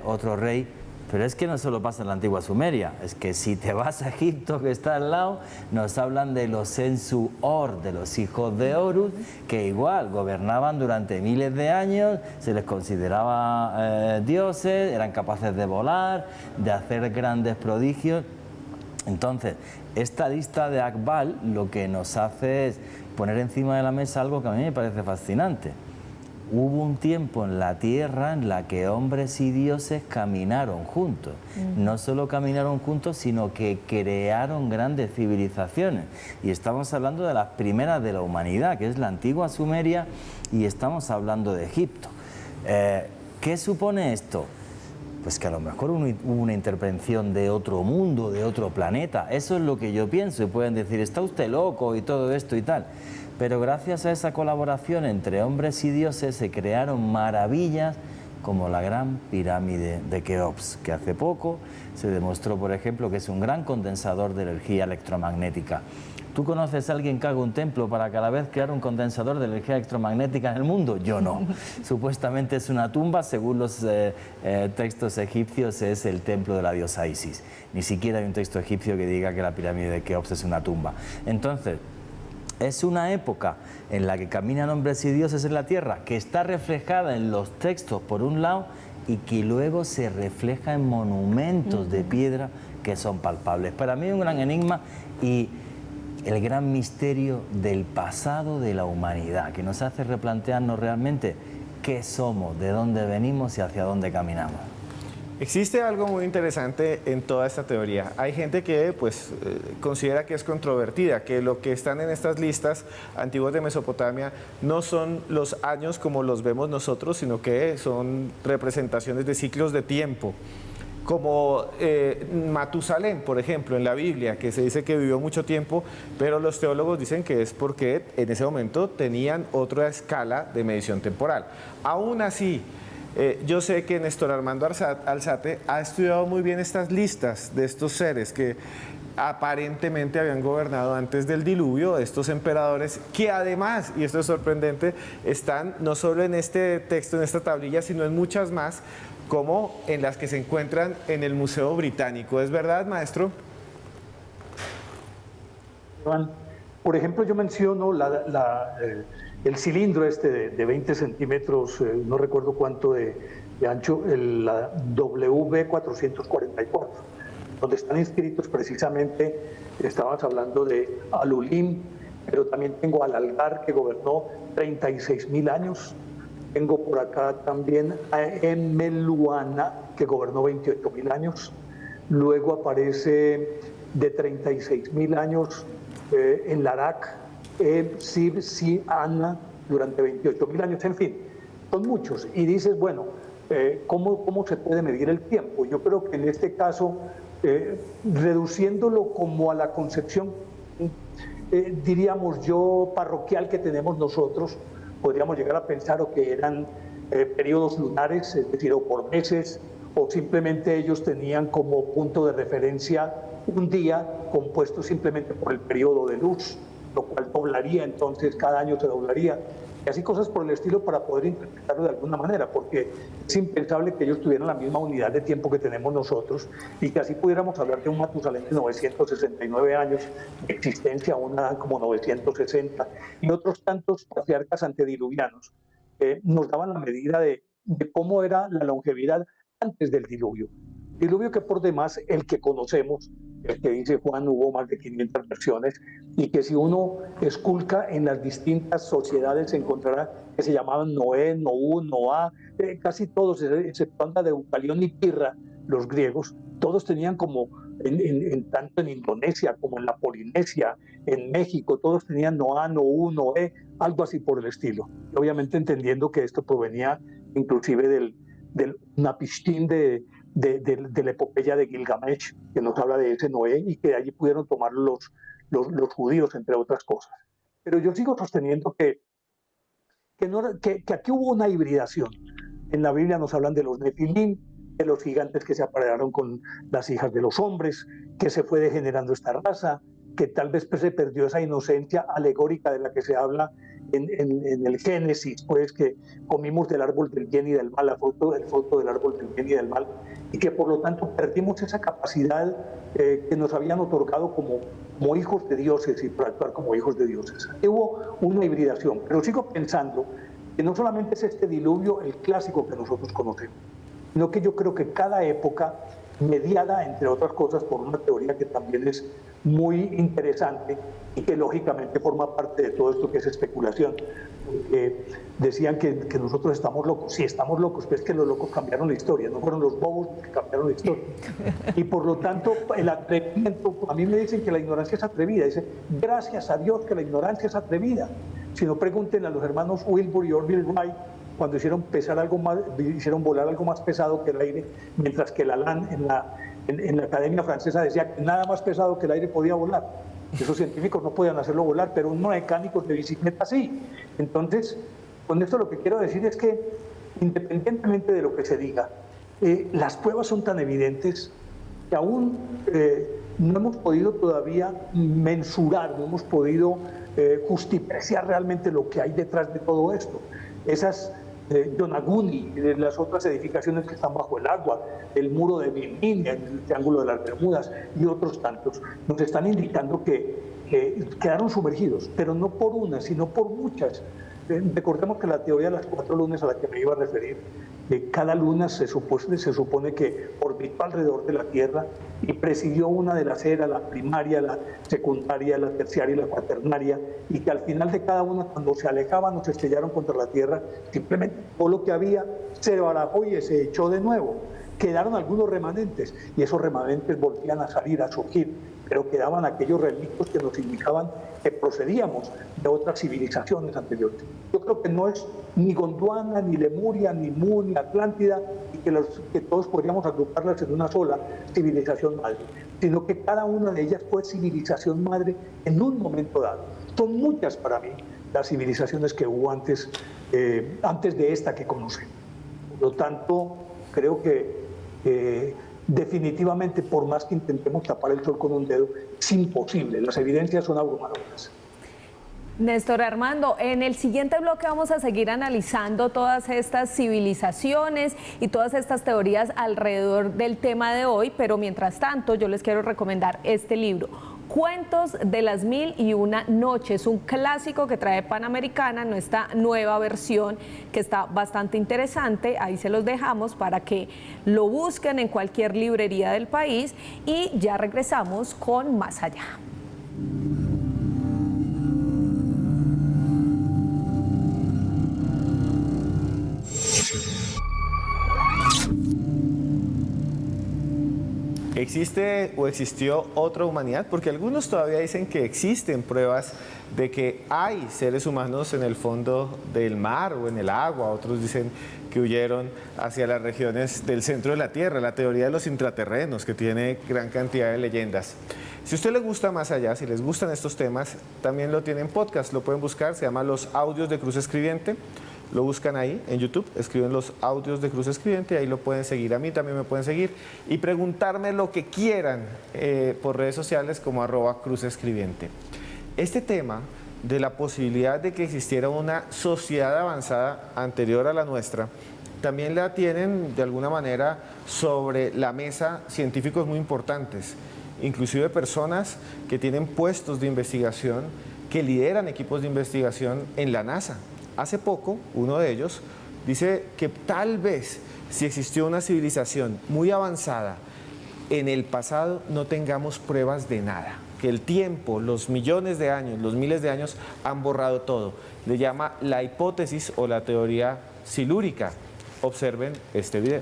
otro rey. Pero es que no solo pasa en la antigua Sumeria, es que si te vas a Egipto, que está al lado, nos hablan de los Sensu-Or, de los hijos de Horus, que igual gobernaban durante miles de años, se les consideraba dioses, eran capaces de volar, de hacer grandes prodigios. Entonces, esta lista de Akbal lo que nos hace es poner encima de la mesa algo que a mí me parece fascinante. Hubo un tiempo en la Tierra en la que hombres y dioses caminaron juntos. No solo caminaron juntos, sino que crearon grandes civilizaciones. Y estamos hablando de las primeras de la humanidad, que es la antigua Sumeria, y estamos hablando de Egipto. ¿Qué supone esto? Pues que a lo mejor hubo una intervención de otro mundo, de otro planeta. Eso es lo que yo pienso. Y pueden decir, está usted loco y todo esto y tal. Pero gracias a esa colaboración entre hombres y dioses se crearon maravillas como la Gran Pirámide de Keops, que hace poco se demostró, por ejemplo, que es un gran condensador de energía electromagnética. ¿Tú conoces a alguien que haga un templo para cada vez crear un condensador de energía electromagnética en el mundo? Yo no. Supuestamente es una tumba, según los textos egipcios es el templo de la diosa Isis. Ni siquiera hay un texto egipcio que diga que la pirámide de Keops es una tumba. Entonces, es una época en la que caminan hombres y dioses en la tierra, que está reflejada en los textos por un lado y que luego se refleja en monumentos de piedra que son palpables. Para mí es un gran enigma y el gran misterio del pasado de la humanidad, que nos hace replantearnos realmente qué somos, de dónde venimos y hacia dónde caminamos. Existe algo muy interesante en toda esta teoría. Hay gente que considera que es controvertida, que lo que están en estas listas antiguas de Mesopotamia no son los años como los vemos nosotros, sino que son representaciones de ciclos de tiempo. Como Matusalén, por ejemplo, en la Biblia, que se dice que vivió mucho tiempo, pero los teólogos dicen que es porque en ese momento tenían otra escala de medición temporal. Aún así, yo sé que Néstor Armando Alzate ha estudiado muy bien estas listas de estos seres que aparentemente habían gobernado antes del diluvio, estos emperadores, que además, y esto es sorprendente, están no solo en este texto, en esta tablilla, sino en muchas más, como en las que se encuentran en el Museo Británico. ¿Es verdad, maestro? Por ejemplo, yo menciono el cilindro este de 20 centímetros, no recuerdo cuánto de ancho, la WB444, donde están inscritos precisamente, estabas hablando de Alulim, pero también tengo al Algar, que gobernó 36.000 años. Tengo por acá también a Emeluana, que gobernó 28.000 años. Luego aparece de 36.000 años en Larak, Sib-Si-Ana, durante 28.000 años. En fin, son muchos. Y dices, bueno, ¿cómo se puede medir el tiempo? Yo creo que en este caso, reduciéndolo como a la concepción, diríamos yo, parroquial que tenemos nosotros, podríamos llegar a pensar o que eran periodos lunares, es decir, o por meses, o simplemente ellos tenían como punto de referencia un día compuesto simplemente por el periodo de luz, lo cual doblaría, entonces cada año se doblaría, y así cosas por el estilo para poder interpretarlo de alguna manera, porque es impensable que ellos tuvieran la misma unidad de tiempo que tenemos nosotros y que así pudiéramos hablar de un Matusalén de 969 años de existencia, una como 960, y otros tantos patriarcas antediluvianos nos daban la medida de cómo era la longevidad antes del diluvio. Diluvio que por demás, el que conocemos, el que dice Juan, hubo más de 500 versiones, y que si uno esculca en las distintas sociedades se encontrará que se llamaban Noé, Noú, Noá, casi todos, exceptuando de Deucalión y Pirra, los griegos, todos tenían como, tanto en Indonesia como en la Polinesia, en México, todos tenían Noá, Noú, Noé, algo así por el estilo. Y obviamente entendiendo que esto provenía inclusive del Napishtim de la epopeya de Gilgamesh, que nos habla de ese Noé, y que de allí pudieron tomar los judíos, entre otras cosas. Pero yo sigo sosteniendo que aquí hubo una hibridación. En la Biblia nos hablan de los Nefilim, de los gigantes que se aparearon con las hijas de los hombres, que se fue degenerando esta raza, que tal vez se perdió esa inocencia alegórica de la que se habla en el Génesis, pues que comimos del árbol del bien y del mal, el fruto del árbol del bien y del mal, y que por lo tanto perdimos esa capacidad que nos habían otorgado como hijos de dioses y para actuar como hijos de dioses. Hubo una hibridación, pero sigo pensando que no solamente es este diluvio el clásico que nosotros conocemos, sino que yo creo que cada época, mediada, entre otras cosas, por una teoría que también es muy interesante y que lógicamente forma parte de todo esto que es especulación. Decían que nosotros estamos locos. Sí, estamos locos, pero es que los locos cambiaron la historia, no fueron los bobos que cambiaron la historia. Y por lo tanto, el atrevimiento, a mí me dicen que la ignorancia es atrevida. Dicen, gracias a Dios que la ignorancia es atrevida. Si no, pregunten a los hermanos Wilbur y Orville Wright, cuando hicieron volar algo más pesado que el aire, mientras que Lalande en la Academia Francesa decía que nada más pesado que el aire podía volar. Esos científicos no podían hacerlo volar, pero un mecánico de bicicleta sí. Entonces, con esto lo que quiero decir es que, independientemente de lo que se diga, las pruebas son tan evidentes que aún no hemos podido todavía mensurar, no hemos podido justipreciar realmente lo que hay detrás de todo esto. Esas Yonaguni, las otras edificaciones que están bajo el agua, el muro de Birmania, el Triángulo de las Bermudas y otros tantos, nos están indicando que quedaron sumergidos, pero no por una, sino por muchas. Recordemos que la teoría de las 4 lunas a la que me iba a referir, cada luna se supone que orbitó alrededor de la Tierra y presidió una de las eras, la primaria, la secundaria, la terciaria y la cuaternaria, y que al final de cada una, cuando se alejaban o se estrellaron contra la Tierra, simplemente todo lo que había se barajó y se echó de nuevo. Quedaron algunos remanentes y esos remanentes volvían a salir, a surgir, pero quedaban aquellos relictos que nos indicaban que procedíamos de otras civilizaciones anteriores. Yo creo que no es ni Gondwana, ni Lemuria, ni Mu, ni Atlántida, y que todos podríamos agruparlas en una sola civilización madre, sino que cada una de ellas fue civilización madre en un momento dado. Son muchas para mí las civilizaciones que hubo antes de esta que conocemos. Por lo tanto, creo que definitivamente, por más que intentemos tapar el sol con un dedo, es imposible. Las evidencias son abrumadoras. Néstor Armando, en el siguiente bloque vamos a seguir analizando todas estas civilizaciones y todas estas teorías alrededor del tema de hoy, pero mientras tanto yo les quiero recomendar este libro, Cuentos de las 1001 noches, un clásico que trae Panamericana, nuestra nueva versión que está bastante interesante. Ahí se los dejamos para que lo busquen en cualquier librería del país y ya regresamos con Más Allá. ¿Existe o existió otra humanidad? Porque algunos todavía dicen que existen pruebas de que hay seres humanos en el fondo del mar o en el agua. Otros dicen que huyeron hacia las regiones del centro de la Tierra, la teoría de los intraterrenos, que tiene gran cantidad de leyendas. Si a usted le gusta Más Allá, si les gustan estos temas, también lo tienen podcast, lo pueden buscar, se llama Los Audios de Cruz Escribiente. Lo buscan ahí en YouTube, escriben Los Audios de Cruz Escribiente, ahí lo pueden seguir. A mí también me pueden seguir y preguntarme lo que quieran por redes sociales como @cruzescribiente. Este tema de la posibilidad de que existiera una sociedad avanzada anterior a la nuestra, también la tienen de alguna manera sobre la mesa científicos muy importantes, inclusive personas que tienen puestos de investigación, que lideran equipos de investigación en la NASA. Hace poco, uno de ellos dice que tal vez si existió una civilización muy avanzada en el pasado no tengamos pruebas de nada, que el tiempo, los millones de años, los miles de años han borrado todo. Le llama la hipótesis o la teoría silúrica. Observen este video.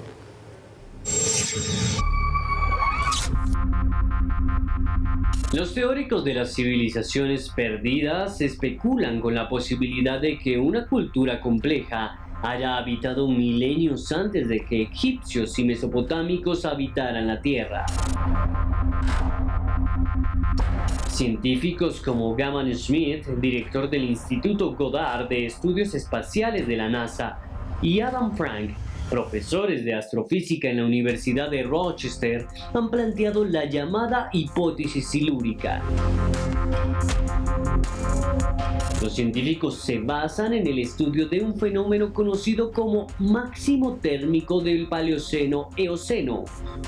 Los teóricos de las civilizaciones perdidas especulan con la posibilidad de que una cultura compleja haya habitado milenios antes de que egipcios y mesopotámicos habitaran la Tierra. Científicos como Gaman Smith, director del Instituto Goddard de Estudios Espaciales de la NASA, y Adam Frank, profesores de astrofísica en la Universidad de Rochester, han planteado la llamada hipótesis silúrica. Los científicos se basan en el estudio de un fenómeno conocido como máximo térmico del Paleoceno-Eoceno,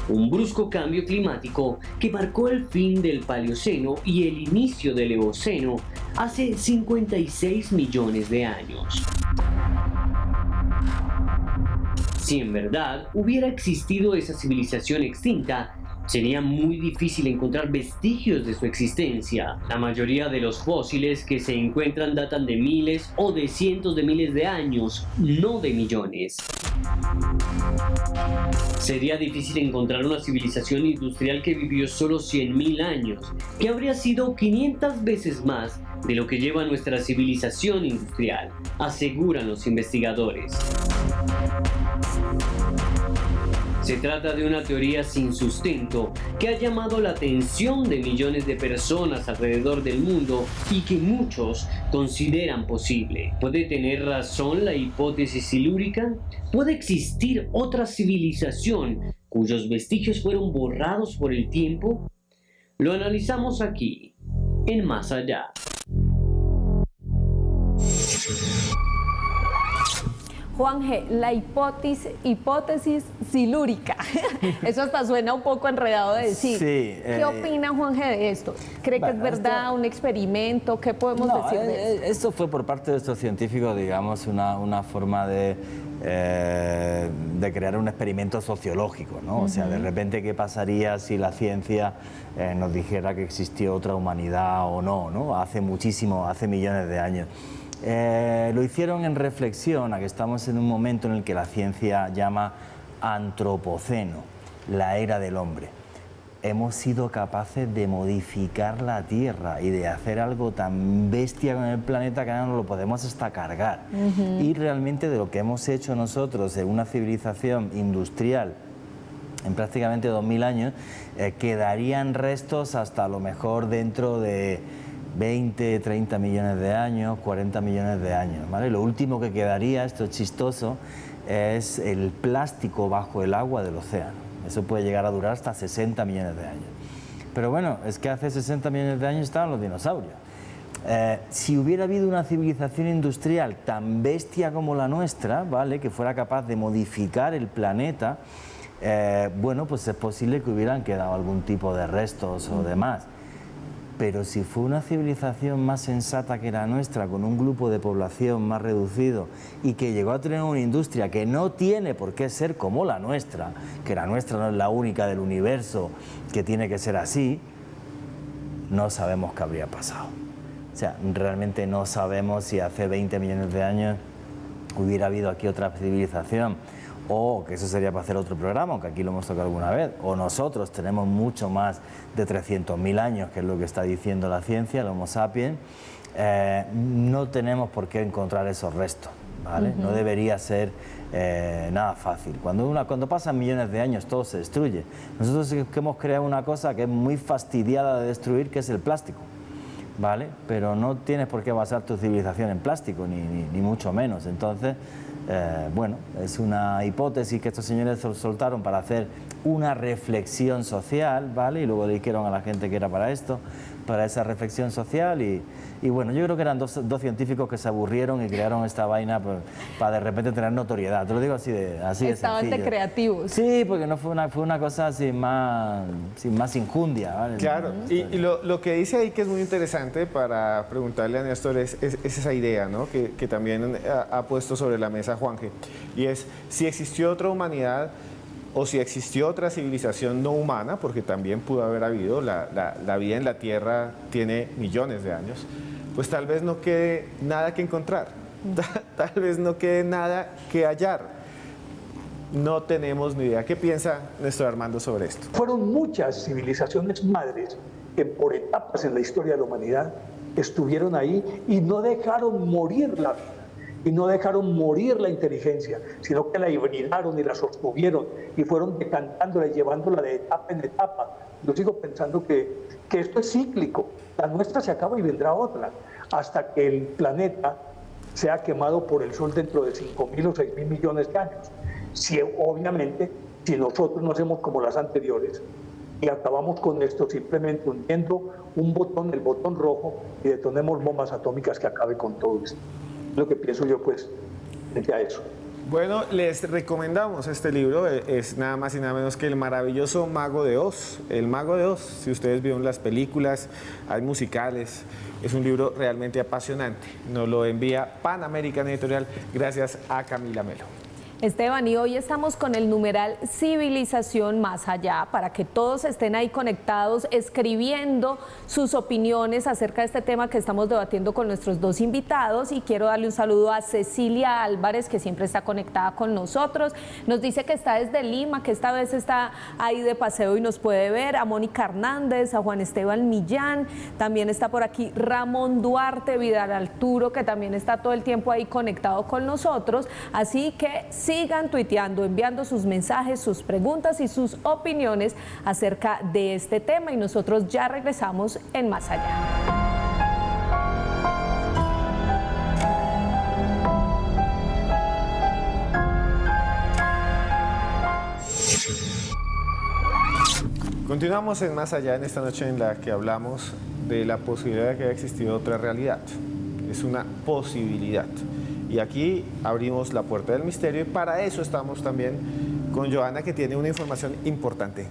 un brusco cambio climático que marcó el fin del Paleoceno y el inicio del Eoceno hace 56 millones de años. Si en verdad hubiera existido esa civilización extinta, sería muy difícil encontrar vestigios de su existencia. La mayoría de los fósiles que se encuentran datan de miles o de cientos de miles de años, no de millones. Sería difícil encontrar una civilización industrial que vivió solo 100.000 años, que habría sido 500 veces más de lo que lleva nuestra civilización industrial, aseguran los investigadores. Se trata de una teoría sin sustento que ha llamado la atención de millones de personas alrededor del mundo y que muchos consideran posible. ¿Puede tener razón la hipótesis silúrica? ¿Puede existir otra civilización cuyos vestigios fueron borrados por el tiempo? Lo analizamos aquí, en Más Allá. Juanje, la hipótesis silúrica. Eso hasta suena un poco enredado de decir. Sí, ¿Qué opina Juanje de esto? ¿Cree que es verdad, un experimento? ¿Qué podemos decir de esto? Esto fue por parte de estos científicos, digamos, una forma de crear un experimento sociológico, ¿no? O sea, de repente, ¿qué pasaría si la ciencia nos dijera que existió otra humanidad o no, ¿no? Hace millones de años. Lo hicieron en reflexión a que estamos en un momento en el que la ciencia llama antropoceno, la era del hombre. Hemos sido capaces de modificar la Tierra y de hacer algo tan bestia con el planeta que ahora no lo podemos hasta cargar. Y realmente de lo que hemos hecho nosotros en una civilización industrial en prácticamente 2000 años, quedarían restos hasta a lo mejor dentro de 20, 30 millones de años, 40 millones de años, ¿vale? Lo último que quedaría, esto es chistoso, es el plástico bajo el agua del océano. Eso puede llegar a durar hasta 60 millones de años. Pero bueno, es que hace 60 millones de años estaban los dinosaurios. Si hubiera habido una civilización industrial tan bestia como la nuestra, ¿vale?, que fuera capaz de modificar el planeta, bueno, pues es posible que hubieran quedado algún tipo de restos o demás. Pero si fue una civilización más sensata que la nuestra, con un grupo de población más reducido y que llegó a tener una industria que no tiene por qué ser como la nuestra, que la nuestra no es la única del universo que tiene que ser así, no sabemos qué habría pasado. O sea, realmente no sabemos si hace 20 millones de años hubiera habido aquí otra civilización, o que eso sería para hacer otro programa, aunque aquí lo hemos tocado alguna vez, o nosotros tenemos mucho más de 300.000 años, que es lo que está diciendo la ciencia, el Homo sapiens, no tenemos por qué encontrar esos restos, ¿vale? No debería ser nada fácil. Cuando pasan millones de años todo se destruye. Nosotros hemos creado una cosa que es muy fastidiada de destruir, que es el plástico, ¿vale? Pero no tienes por qué basar tu civilización en plástico, ni mucho menos. Entonces, bueno, es una hipótesis que estos señores soltaron para hacer una reflexión social, ¿vale? Y luego le dijeron a la gente que era para esto, para esa reflexión social y bueno, yo creo que eran dos científicos que se aburrieron y crearon esta vaina para de repente tener notoriedad. Te lo digo así de sencillo. Estaban de creativos. Sí, porque no fue una cosa sin más injundia, ¿vale? Claro, y lo que dice ahí que es muy interesante para preguntarle a Néstor es esa idea, ¿no?, que también ha puesto sobre la mesa Juanje, y es si existió otra humanidad o si existió otra civilización no humana, porque también pudo haber habido, la vida en la Tierra tiene millones de años, pues tal vez no quede nada que encontrar, tal vez no quede nada que hallar. No tenemos ni idea. ¿Qué piensa Néstor Armando sobre esto? Fueron muchas civilizaciones madres que por etapas en la historia de la humanidad estuvieron ahí y no dejaron morir la vida. Y no dejaron morir la inteligencia, sino que la hibridaron y la sostuvieron y fueron decantándola y llevándola de etapa en etapa. Yo sigo pensando que esto es cíclico. La nuestra se acaba y vendrá otra, hasta que el planeta sea quemado por el sol dentro de 5.000 o 6.000 millones de años. Obviamente, si nosotros no hacemos como las anteriores y acabamos con esto simplemente hundiendo un botón, el botón rojo, y detonemos bombas atómicas que acabe con todo esto. Lo que pienso yo, pues, frente a eso. Bueno, les recomendamos este libro, es nada más y nada menos que El maravilloso Mago de Oz. El Mago de Oz, si ustedes vieron las películas, hay musicales, es un libro realmente apasionante. Nos lo envía Pan American Editorial, gracias a Camila Melo. Esteban, y hoy estamos con el numeral Civilización Más Allá, para que todos estén ahí conectados, escribiendo sus opiniones acerca de este tema que estamos debatiendo con nuestros dos invitados. Y quiero darle un saludo a Cecilia Álvarez, que siempre está conectada con nosotros. Nos dice que está desde Lima, que esta vez está ahí de paseo y nos puede ver. A Mónica Hernández, a Juan Esteban Millán, también está por aquí Ramón Duarte, Vidal Arturo, que también está todo el tiempo ahí conectado con nosotros. Así que sigan tuiteando, enviando sus mensajes, sus preguntas y sus opiniones acerca de este tema, y nosotros ya regresamos en Más Allá. Continuamos en Más Allá en esta noche en la que hablamos de la posibilidad de que haya existido otra realidad. Es una posibilidad. Y aquí abrimos la puerta del misterio y para eso estamos también con Joana, que tiene una información importante.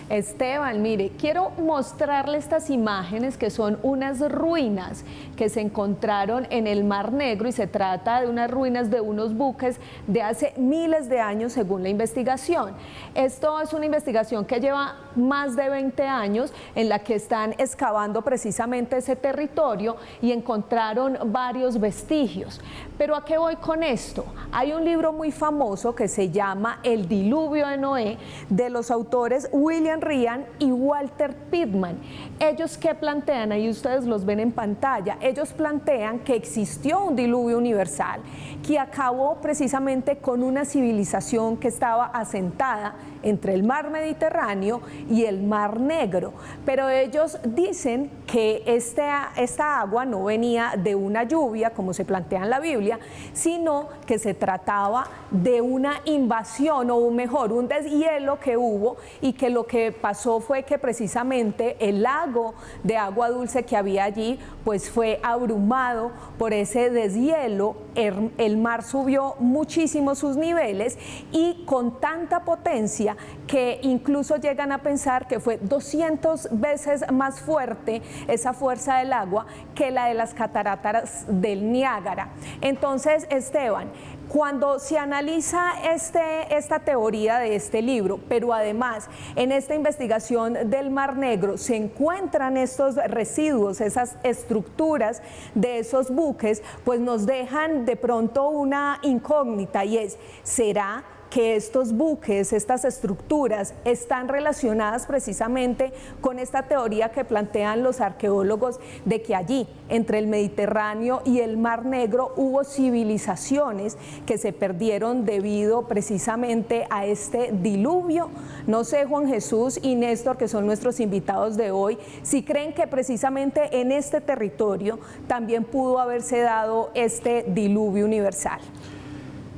Esteban, mire, quiero mostrarle estas imágenes que son unas ruinas que se encontraron en el Mar Negro y se trata de unas ruinas de unos buques de hace miles de años según la investigación. Esto es una investigación que lleva más de 20 años en la que están excavando precisamente ese territorio y encontraron varios vestigios. Pero ¿a qué voy con esto? Hay un libro muy famoso que se llama El Diluvio de Noé, de los autores William Ryan y Walter Pittman. Ellos ¿qué plantean? Ahí ustedes los ven en pantalla. Ellos plantean que existió un diluvio universal que acabó precisamente con una civilización que estaba asentada entre el mar Mediterráneo y el Mar Negro. Pero ellos dicen que esta agua no venía de una lluvia, como se plantea en la Biblia, sino que se trataba de una invasión, o mejor, un deshielo que hubo, y que lo que pasó fue que precisamente el lago de agua dulce que había allí, pues fue abrumado por ese deshielo. El mar subió muchísimo sus niveles y con tanta potencia que incluso llegan a pensar que fue 200 veces más fuerte esa fuerza del agua que la de las cataratas del Niágara. Entonces, Esteban, cuando se analiza esta teoría de este libro, pero además en esta investigación del Mar Negro se encuentran estos residuos, esas estructuras de esos buques, pues nos dejan de pronto una incógnita, y es, ¿será que estos buques, estas estructuras, están relacionadas precisamente con esta teoría que plantean los arqueólogos de que allí, entre el Mediterráneo y el Mar Negro, hubo civilizaciones que se perdieron debido precisamente a este diluvio? No sé, Juan Jesús y Néstor, que son nuestros invitados de hoy, si creen que precisamente en este territorio también pudo haberse dado este diluvio universal.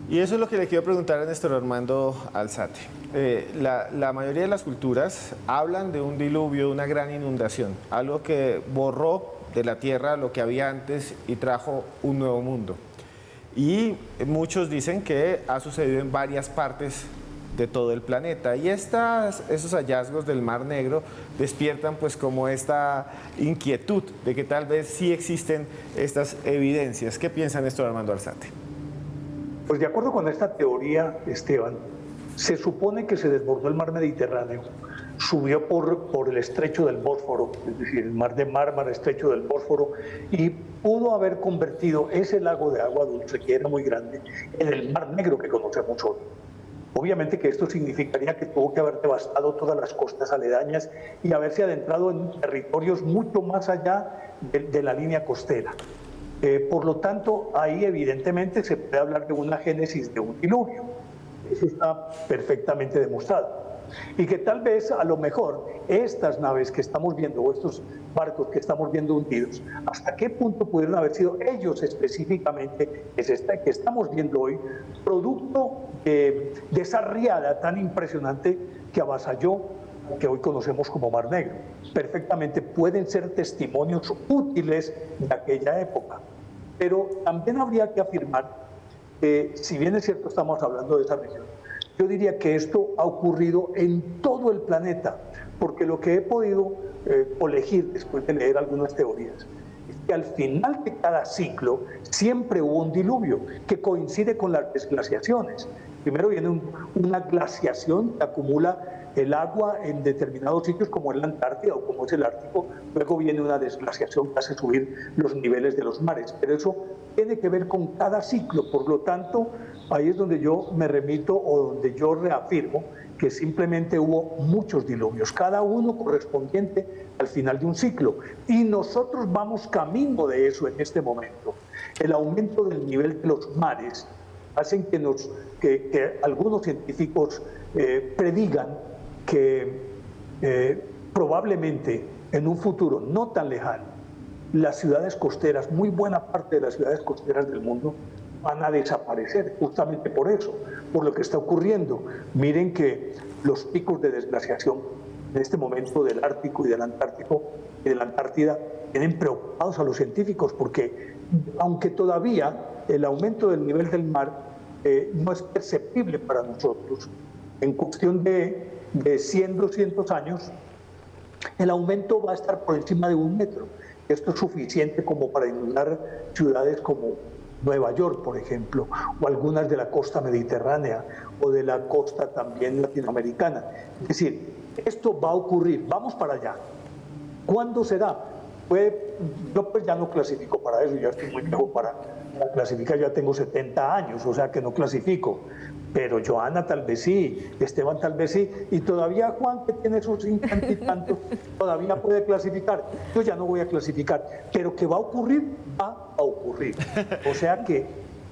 Y eso es lo que le quiero preguntar a Néstor Armando Alzate. La mayoría de las culturas hablan de un diluvio, de una gran inundación, algo que borró de la tierra lo que había antes y trajo un nuevo mundo. Y muchos dicen que ha sucedido en varias partes de todo el planeta. Y esos hallazgos del Mar Negro despiertan pues como esta inquietud de que tal vez sí existen estas evidencias. ¿Qué piensa Néstor Armando Alzate? Pues de acuerdo con esta teoría, Esteban, se supone que se desbordó el mar Mediterráneo, subió por el estrecho del Bósforo, es decir, el mar de Mármara, estrecho del Bósforo, y pudo haber convertido ese lago de agua dulce, que era muy grande, en el Mar Negro que conocemos hoy. Obviamente que esto significaría que tuvo que haber devastado todas las costas aledañas y haberse adentrado en territorios mucho más allá de la línea costera. Por lo tanto, ahí evidentemente se puede hablar de una génesis de un diluvio. Eso está perfectamente demostrado. Y que tal vez, a lo mejor, estas naves que estamos viendo, o estos barcos que estamos viendo hundidos, ¿hasta qué punto pudieron haber sido ellos específicamente, que estamos viendo hoy, producto de esa riada tan impresionante que avasalló, que hoy conocemos como Mar Negro? Perfectamente pueden ser testimonios útiles de aquella época. Pero también habría que afirmar que, si bien es cierto estamos hablando de esa región, yo diría que esto ha ocurrido en todo el planeta, porque lo que he podido colegir después de leer algunas teorías es que al final de cada ciclo siempre hubo un diluvio que coincide con las desglaciaciones. Primero viene una glaciación que acumula el agua en determinados sitios como es la Antártida o como es el Ártico, luego viene una desglaciación que hace subir los niveles de los mares, pero eso tiene que ver con cada ciclo. Por lo tanto, ahí es donde yo me remito o donde yo reafirmo que simplemente hubo muchos diluvios, cada uno correspondiente al final de un ciclo, y nosotros vamos camino de eso en este momento. El aumento del nivel de los mares hacen que algunos científicos predigan que probablemente en un futuro no tan lejano, las ciudades costeras, muy buena parte de las ciudades costeras del mundo, van a desaparecer justamente por eso, por lo que está ocurriendo. Miren que los picos de desglaciación en este momento del Ártico y del Antártico y de la Antártida tienen preocupados a los científicos, porque aunque todavía el aumento del nivel del mar no es perceptible para nosotros, en cuestión de 100, 200 años, el aumento va a estar por encima de 1 metro. Esto es suficiente como para inundar ciudades como Nueva York, por ejemplo, o algunas de la costa mediterránea o de la costa también latinoamericana. Es decir, esto va a ocurrir, vamos para allá. ¿Cuándo será? Yo pues ya no clasifico para eso, ya estoy muy viejo para clasificar, ya tengo 70 años, o sea que no clasifico. Pero Joana tal vez sí, Esteban tal vez sí, y todavía Juan, que tiene sus 50 y tantos, todavía puede clasificar. Yo ya no voy a clasificar, pero que va a ocurrir, va a ocurrir. O sea que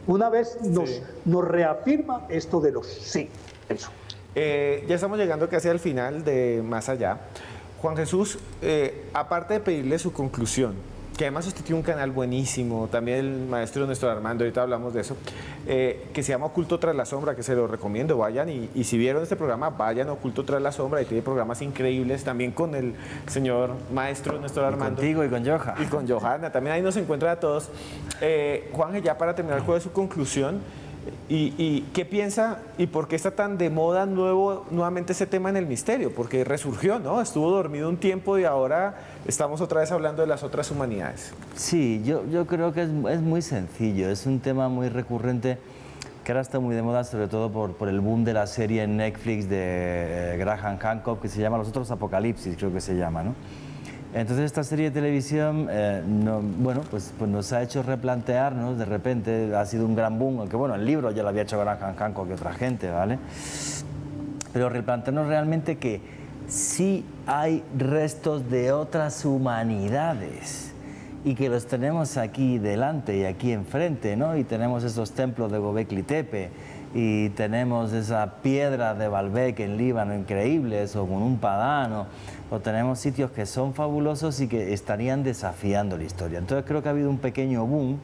una vez nos reafirma esto de los sí. Eso. Ya estamos llegando casi al final de Más Allá. Juan Jesús, aparte de pedirle su conclusión, que además usted tiene un canal buenísimo, también el maestro Néstor Armando, ahorita hablamos de eso, que se llama Oculto tras la sombra, que se lo recomiendo, vayan y si vieron este programa, vayan a Oculto tras la sombra, y tiene programas increíbles, también con el señor maestro Néstor Armando. Contigo y con Johanna. Y con Johanna, también ahí nos encuentra a todos. Juanje, ya para terminar, ¿cuál es su conclusión? ¿Y qué piensa y por qué está tan de moda nuevamente ese tema en el misterio? Porque resurgió, ¿no? Estuvo dormido un tiempo y ahora estamos otra vez hablando de las otras humanidades. Sí, yo creo que es muy sencillo, es un tema muy recurrente que ahora está muy de moda, sobre todo por el boom de la serie en Netflix de Graham Hancock, que se llama Los Otros Apocalipsis, creo que se llama, ¿no? Entonces esta serie de televisión, pues nos ha hecho replantearnos, de repente ha sido un gran boom, aunque bueno, el libro ya lo había hecho Graham Hancock que otra gente, ¿vale? Pero replantearnos realmente que sí hay restos de otras humanidades y que los tenemos aquí delante y aquí enfrente, ¿no? Y tenemos esos templos de Göbekli Tepe y tenemos esa piedra de Baalbek en Líbano increíbles, o con un Padano, o tenemos sitios que son fabulosos y que estarían desafiando la historia. Entonces creo que ha habido un pequeño boom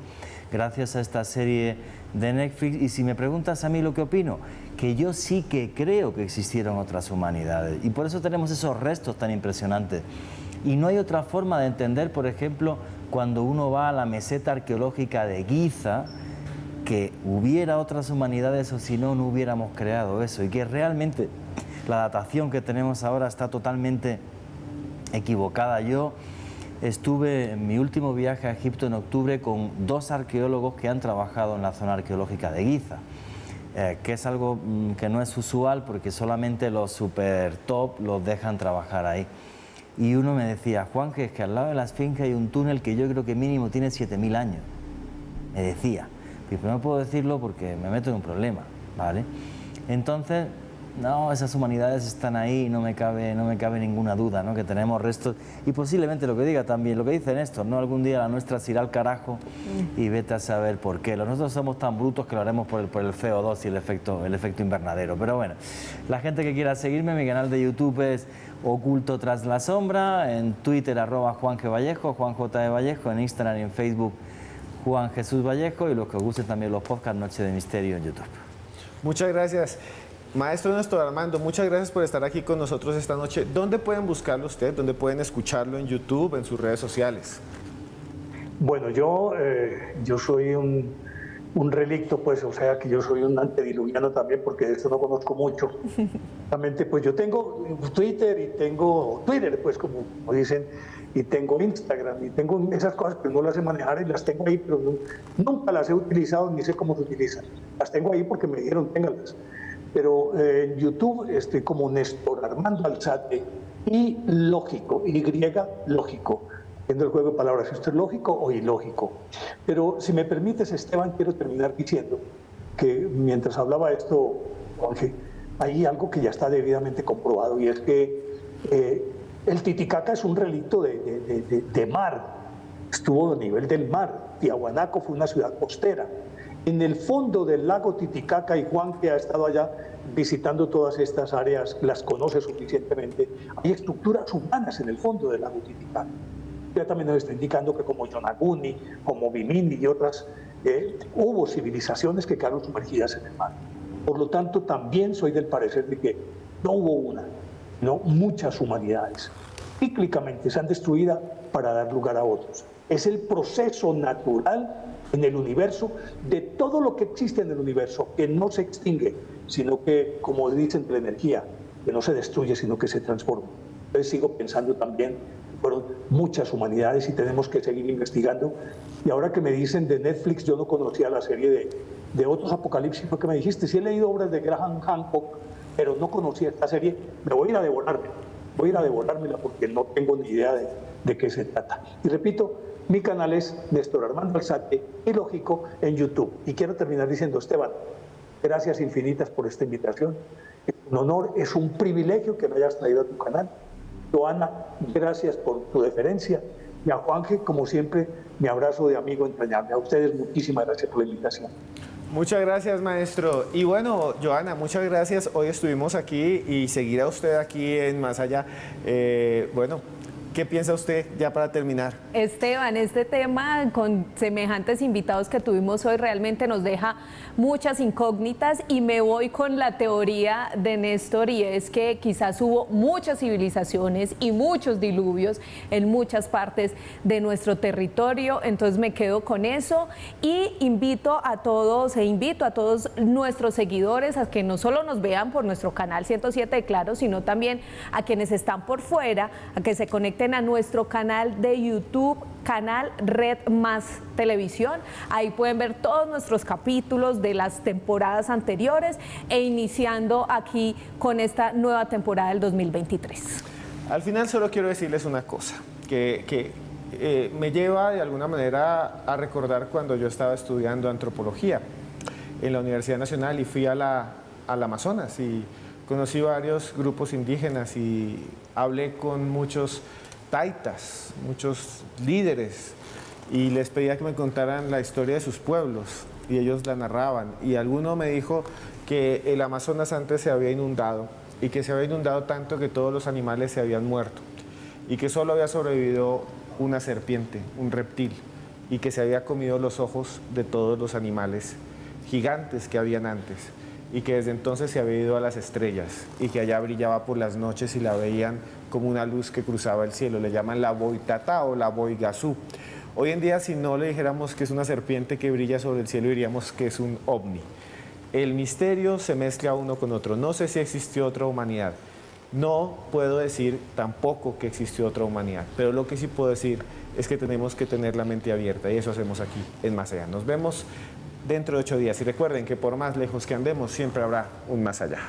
gracias a esta serie de Netflix, y si me preguntas a mí lo que opino, que yo sí que creo que existieron otras humanidades y por eso tenemos esos restos tan impresionantes. Y no hay otra forma de entender, por ejemplo, cuando uno va a la meseta arqueológica de Giza, que hubiera otras humanidades o si no, no hubiéramos creado eso, y que realmente la datación que tenemos ahora está totalmente equivocada. Yo estuve en mi último viaje a Egipto en octubre con 2 arqueólogos que han trabajado en la zona arqueológica de Giza, que es algo que no es usual porque solamente los super top los dejan trabajar ahí. Y uno me decía, Juan, que es que al lado de la Esfinge hay un túnel que yo creo que mínimo tiene 7000 años. Me decía. Pero no puedo decirlo porque me meto en un problema, ¿vale? Entonces, no, esas humanidades están ahí, no me cabe ninguna duda, ¿no? Que tenemos restos, y posiblemente lo que diga también, lo que dice Néstor, ¿no? Algún día la nuestra se irá al carajo y vete a saber por qué. Nosotros somos tan brutos que lo haremos por el CO2 y el efecto invernadero. Pero bueno, la gente que quiera seguirme, mi canal de YouTube es Oculto tras la sombra, en Twitter @Juan G. Vallejo, Juan J. de Vallejo, en Instagram y en Facebook Juan Jesús Vallejo, y los que os gusten también los podcasts Noche de Misterio en YouTube. Muchas gracias. Maestro Néstor Armando, muchas gracias por estar aquí con nosotros esta noche. ¿Dónde pueden buscarlo usted? ¿Dónde pueden escucharlo? ¿En YouTube? ¿En sus redes sociales? Bueno, yo soy un relicto, pues, o sea que yo soy un antediluviano también, porque de esto no conozco mucho. Realmente, pues yo tengo Twitter, pues como dicen, y tengo Instagram, y tengo esas cosas que no las sé manejar y las tengo ahí, pero nunca las he utilizado ni sé cómo se utilizan. Las tengo ahí porque me dijeron, téngalas. Pero en YouTube estoy como Néstor Armando Alzate y lógico, Y lógico, viendo el juego de palabras, esto es lógico o ilógico. Pero si me permites, Esteban, quiero terminar diciendo que mientras hablaba esto, Jorge, hay algo que ya está debidamente comprobado, y es que el Titicaca es un relicto de mar, estuvo a nivel del mar. Tiahuanaco fue una ciudad costera. En el fondo del lago Titicaca, y Juan, que ha estado allá visitando todas estas áreas, las conoce suficientemente, hay estructuras humanas en el fondo del lago Titicaca. Ya también nos está indicando que como Yonaguni, como Bimini y otras, hubo civilizaciones que quedaron sumergidas en el mar. Por lo tanto, también soy del parecer de que no hubo una, sino muchas humanidades. Cíclicamente se han destruido para dar lugar a otros. Es el proceso natural en el universo de todo lo que existe en el universo, que no se extingue, sino que, como dicen de la energía, que no se destruye, sino que se transforma. Entonces sigo pensando también, fueron muchas humanidades y tenemos que seguir investigando. Y ahora que me dicen de Netflix, yo no conocía la serie de otros apocalipsis, porque me dijiste, sí he leído obras de Graham Hancock, pero no conocía esta serie, me voy a ir a devorármela. Voy a ir a devorármela porque no tengo ni idea de qué se trata. Y repito, mi canal es Néstor Armando Alzate y Lógico en YouTube. Y quiero terminar diciendo, Esteban, gracias infinitas por esta invitación. Es un honor, es un privilegio que me hayas traído a tu canal. Joana, gracias por tu deferencia. Y a Juanje, como siempre, mi abrazo de amigo entrañable. A ustedes muchísimas gracias por la invitación. Muchas gracias, maestro. Y bueno, Joana, muchas gracias. Hoy estuvimos aquí y seguirá usted aquí en Más Allá. Bueno, ¿qué piensa usted ya para terminar? Esteban, este tema con semejantes invitados que tuvimos hoy realmente nos deja muchas incógnitas y me voy con la teoría de Néstor, y es que quizás hubo muchas civilizaciones y muchos diluvios en muchas partes de nuestro territorio. Entonces me quedo con eso y invito a todos nuestros seguidores a que no solo nos vean por nuestro canal 107 de Claro, sino también a quienes están por fuera, a que se conecten a nuestro canal de YouTube, canal Red Más Televisión. Ahí pueden ver todos nuestros capítulos de las temporadas anteriores e iniciando aquí con esta nueva temporada del 2023. Al final solo quiero decirles una cosa, que me lleva de alguna manera a recordar cuando yo estaba estudiando antropología en la Universidad Nacional y fui al Amazonas y conocí varios grupos indígenas y hablé con muchos taitas, muchos líderes, y les pedía que me contaran la historia de sus pueblos y ellos la narraban, y alguno me dijo que el Amazonas antes se había inundado y que se había inundado tanto que todos los animales se habían muerto y que solo había sobrevivido una serpiente, un reptil, y que se había comido los ojos de todos los animales gigantes que habían antes, y que desde entonces se había ido a las estrellas y que allá brillaba por las noches y la veían como una luz que cruzaba el cielo. Le llaman la boitatá o la boigazú. Hoy en día, si no le dijéramos que es una serpiente que brilla sobre el cielo, diríamos que es un ovni. El misterio se mezcla uno con otro. No sé si existió otra humanidad. No puedo decir tampoco que existió otra humanidad, pero lo que sí puedo decir es que tenemos que tener la mente abierta, y eso hacemos aquí en Más Allá. Nos vemos dentro de 8 días y recuerden que por más lejos que andemos siempre habrá un más allá.